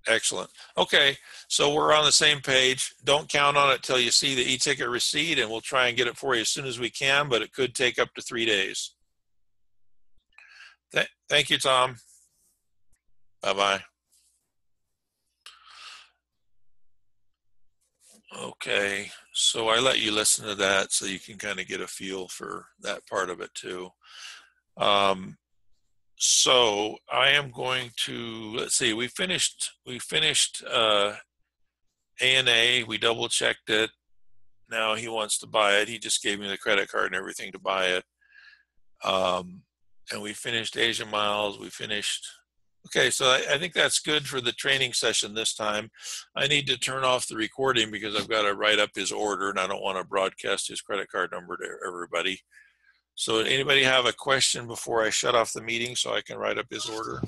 Excellent. Okay, so we're on the same page. Don't count on it till you see the e-ticket receipt, and we'll try and get it for you as soon as we can, but it could take up to 3 days. Thank you, Tom. Bye-bye. Okay, so I let you listen to that so you can kind of get a feel for that part of it too. So I am going to, let's see, we finished ANA, we double checked it. Now he wants to buy it. He just gave me the credit card and everything to buy it. And we finished Asia Miles, we finished. Okay, so I think that's good for the training session this time. I need to turn off the recording because I've got to write up his order and I don't want to broadcast his credit card number to everybody. So anybody have a question before I shut off the meeting so I can write up his order?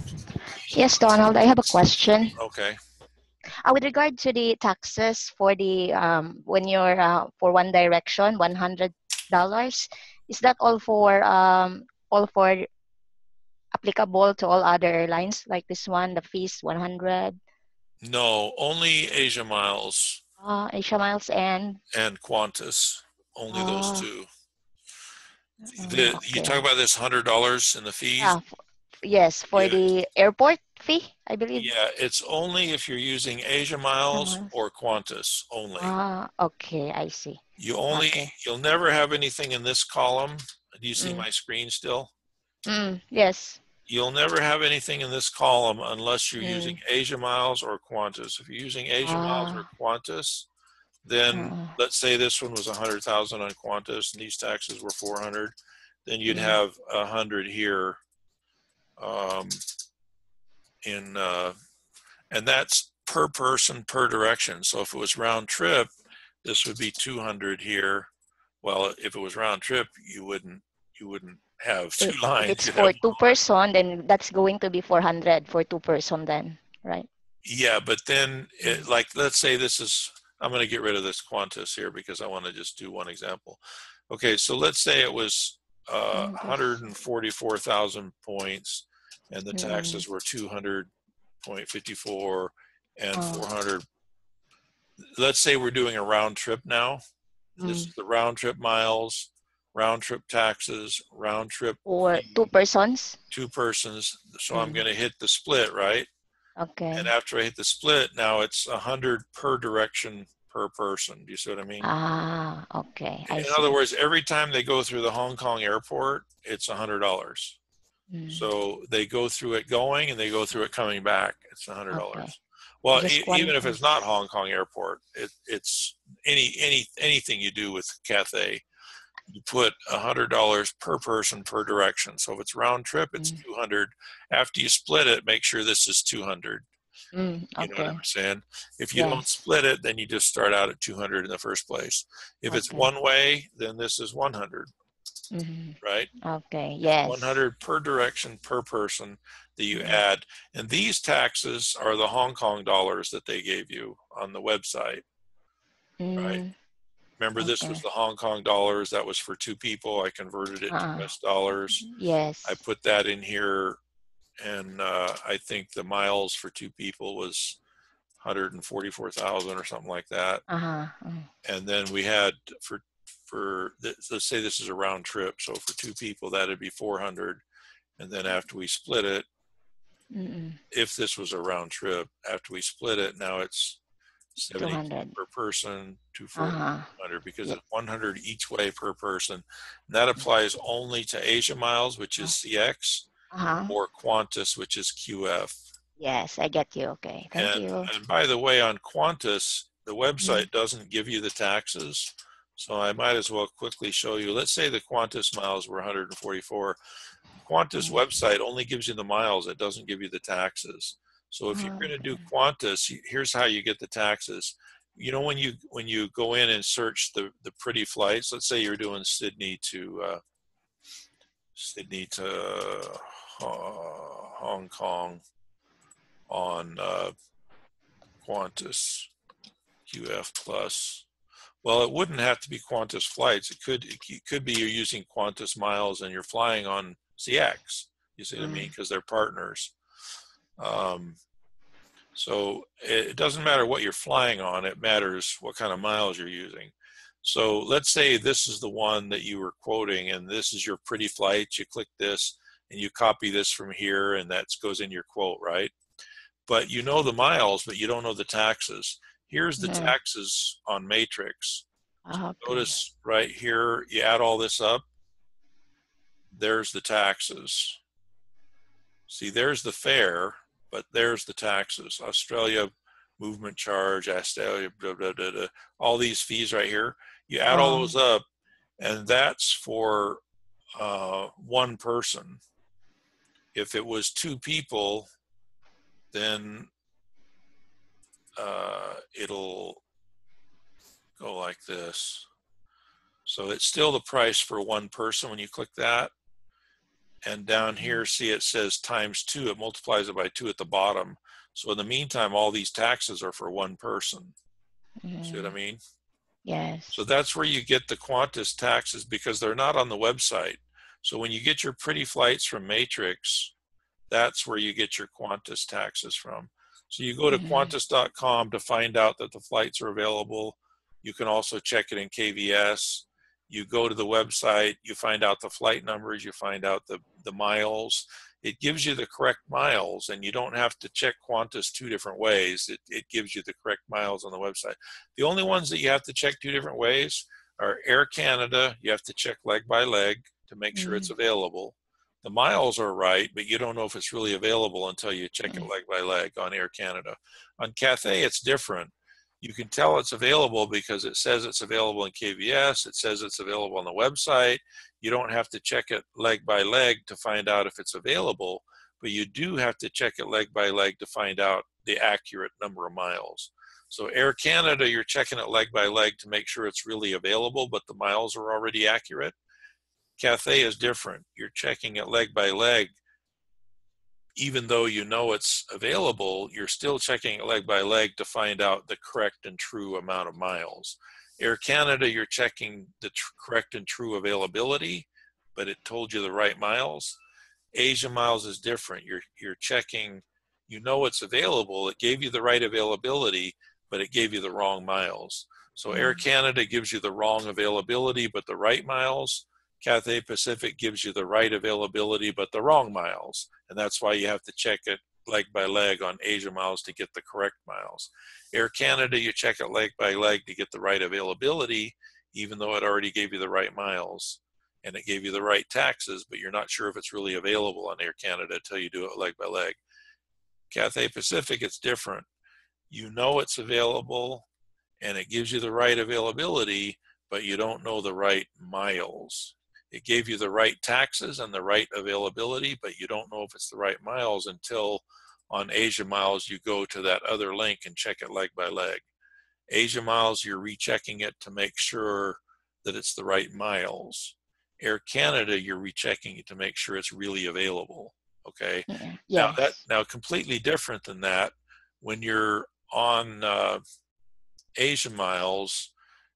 Yes, Donald, I have a question. Okay. With regard to the taxes for the when you're for One Direction, $100, is that all for applicable to all other airlines like this one? The fees 100. No, only Asia Miles. Asia Miles and Qantas, only those two. Okay. You talk about this $100 in the fees? Yes, for the airport fee, I believe. Yeah, it's only if you're using Asia Miles or Qantas only. Okay, I see. You'll never have anything in this column. Do you see Mm. my screen still? Yes. You'll never have anything in this column unless you're using Mm. Asia miles or Qantas. If you're using Asia miles or Ah. Qantas, then Uh, let's say this one was 100,000 on Qantas and these taxes were 400, then you'd mm. have 100 here in and that's per person per direction. So if it was round trip, this would be 200 here. Well, if it was round trip, you wouldn't have two If lines. it's You'd have for one two line. person, then that's going to be 400 for 2 person then, right? Yeah, but then Mm. like let's say this is, I'm going to get rid of this Qantas here because I want to just do one example. Okay, so let's say it was This. 144,000 points and the Mm. taxes were 200.54 and Oh. 400. Let's say we're doing a round trip now. This Mm. is the round trip miles, round trip taxes, round trip Or two fee, persons. 2 persons. So I'm Mm. going to hit the split, right? And Okay. after I hit the split, now it's 100 per direction per person. Do you see what I mean? Ah, okay. I In other see. words, every time they go through the Hong Kong airport, it's $100. Mm. So they go through it going and they go through it coming back. It's Okay. $100. Well, Just even if it's not Qantas. Hong Kong airport, it's anything you do with Cathay. You put $100 per person per direction. So if it's round trip, it's Mm. 200. After you split it, make sure this is 200. You know what I'm Okay. saying? If you don't Yes. split it, then you just start out at 200 in the first place. If it's Okay. one way, then this is 100, Mm. right? Okay. It's Yes. 100 per direction per person that you Mm. add. And these taxes are the Hong Kong dollars that they gave you on the website, right? Mm. Remember, this was Okay. the Hong Kong dollars. That was for 2 people. I converted it to Uh, US dollars. I yes. put that in here. And I think the miles for 2 people was 144,000 or something like that. Uh-huh. And then we had let's say this is a round trip. So for 2 people, that'd be 400. And then after we split it, Mm-mm. if this was a round trip, after we split it, now it's 72 200. per person, 240, Uh-huh. 200, because Yeah. it's 100 each way per person. And that applies only to Asia miles, which is CX, Uh-huh. or Qantas, which is QF. Yes, I get you. Okay. Thank And you. and by the way, on Qantas, the Mm. website doesn't give you the taxes. So I might as well quickly show you. Let's say the Qantas miles were 144. Qantas Mm. website only gives you the miles. It doesn't give you the taxes. So if you're going to do Okay. Qantas, here's how you get the taxes. You know, when you go in and search the pretty flights, let's say you're doing Sydney to Hong Kong on Qantas QF plus. Well, it wouldn't have to be Qantas flights. It could be you're using Qantas miles and you're flying on CX. You see what I mean? Mm. Because they're partners. Um, so it doesn't matter what you're flying on. It matters what kind of miles you're using. So let's say this is the one that you were quoting, and this is your pretty flight. You click this, and you copy this from here, and that goes in your quote, right? But you know the miles, but you don't know the taxes. Here's the Mm. taxes on Matrix. Okay. Notice right here, you add all this up, there's the taxes. See, there's the fare, but there's the taxes. Australia movement charge, Australia, blah, blah, blah, blah, all these fees right here. You add all Oh. those up, and that's for one person. If it was 2 people, then it'll go like this. So it's still the price for one person when you click that. And down here, see it says times 2. It multiplies it by 2 at the bottom. So in the meantime, all these taxes are for one person. See what I Mm. mean? Yes. So that's where you get the Qantas taxes because they're not on the website. So when you get your pretty flights from Matrix, that's where you get your Qantas taxes from. So you go to Mm. Qantas.com to find out that the flights are available. You can also check it in KVS. You go to the website, you find out the flight numbers, you find out the miles. It gives you the correct miles, and you don't have to check Qantas 2 different ways. It gives you the correct miles on the website. The only ones that you have to check 2 different ways are Air Canada. You have to check leg by leg to make sure it's available. The miles are right, but you don't know if it's really available until you check it leg by leg on Air Canada. On Cathay, it's different. You can tell it's available because it says it's available in KVS. It says it's available on the website. You don't have to check it leg by leg to find out if it's available, but you do have to check it leg by leg to find out the accurate number of miles. So Air Canada, you're checking it leg by leg to make sure it's really available, but the miles are already accurate. Cathay is different. You're checking it leg by leg. Even though you know it's available, you're still checking it leg by leg to find out the correct and true amount of miles. Air Canada, you're checking the correct and true availability, but it told you the right miles. Asia Miles is different. You're checking, you know it's available. It gave you the right availability, but it gave you the wrong miles. So Air Canada gives you the wrong availability, but the right miles. Cathay Pacific gives you the right availability, but the wrong miles. And that's why you have to check it leg by leg on Asia Miles to get the correct miles. Air Canada, you check it leg by leg to get the right availability, even though it already gave you the right miles. And it gave you the right taxes, but you're not sure if it's really available on Air Canada until you do it leg by leg. Cathay Pacific, it's different. You know it's available, and it gives you the right availability, but you don't know the right miles. It gave you the right taxes and the right availability, but you don't know if it's the right miles until on Asia Miles you go to that other link and check it leg by leg. Asia Miles, you're rechecking it to make sure that it's the right miles. Air Canada, you're rechecking it to make sure it's really available. Okay. Yeah. Yes. Now completely different than that. When you're on Asia Miles,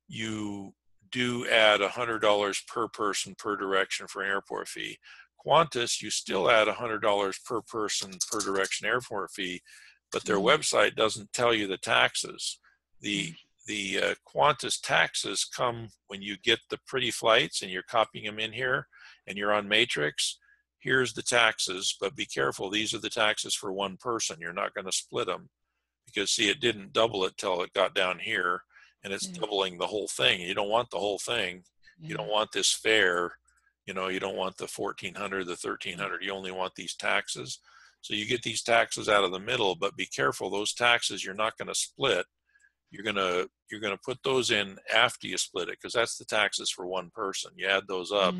you do add $100 per person per direction for an airport fee. Qantas, you still add $100 per person per direction airport fee, but their website doesn't tell you the taxes. The Qantas taxes come when you get the pretty flights and you're copying them in here and you're on Matrix. Here's the taxes, but be careful. These are the taxes for one person. You're not going to split them because see, it didn't double it till it got down here. And it's doubling the whole thing. You don't want the whole thing. You don't want this fare. You know, you don't want the 1,400, the 1,300. You only want these taxes. So you get these taxes out of the middle, but be careful. Those taxes you're not going to split. You're gonna put those in after you split it because that's the taxes for one person. You add those up,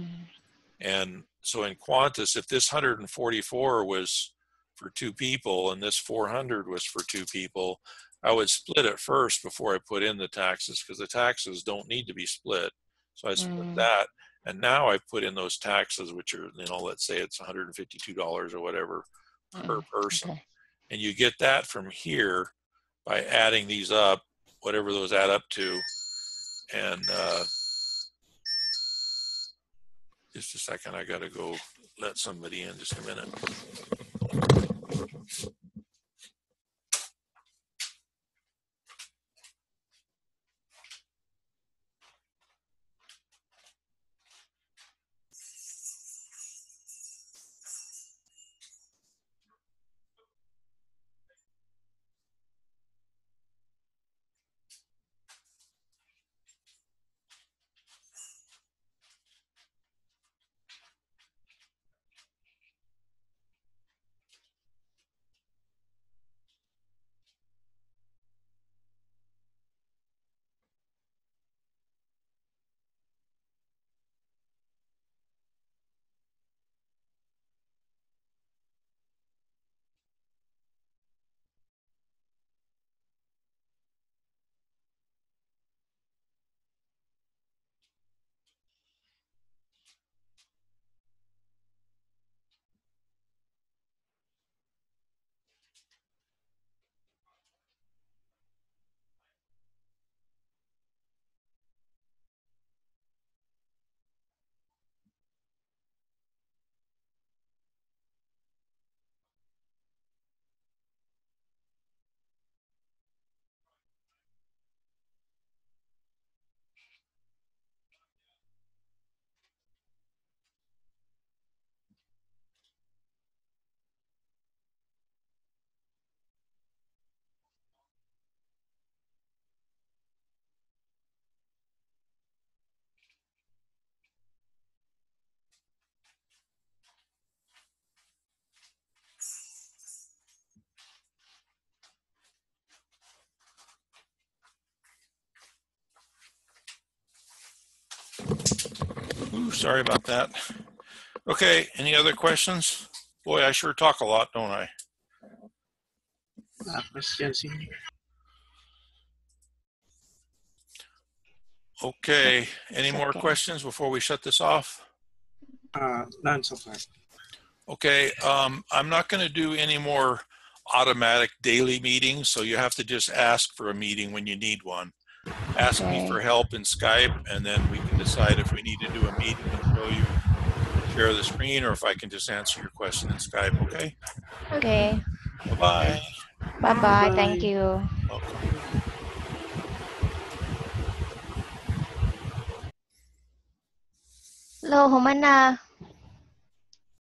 and so in Qantas, if this 144 was for two people and this 400 was for two people, I would split it first before I put in the taxes because the taxes don't need to be split. So I split that, and now I put in those taxes, which are, you know, let's say it's $152 or whatever per person. Okay. And you get that from here by adding these up, whatever those add up to. And just a second, I got to go let somebody in just a minute. Ooh, sorry about that. Okay, any other questions? Boy, I sure talk a lot, don't I? Questions. Okay, any It's more okay. questions before we shut this off? None so far. Okay, I'm not going to do any more automatic daily meetings, so you have to just ask for a meeting when you need one. Ask me Okay. for help in Skype, and then we can decide if we need to do a meeting and show you, share the screen, or if I can just answer your question in Skype, okay? Okay. Bye-bye. Bye-bye. Thank Bye. you. Welcome. Hello, Humana.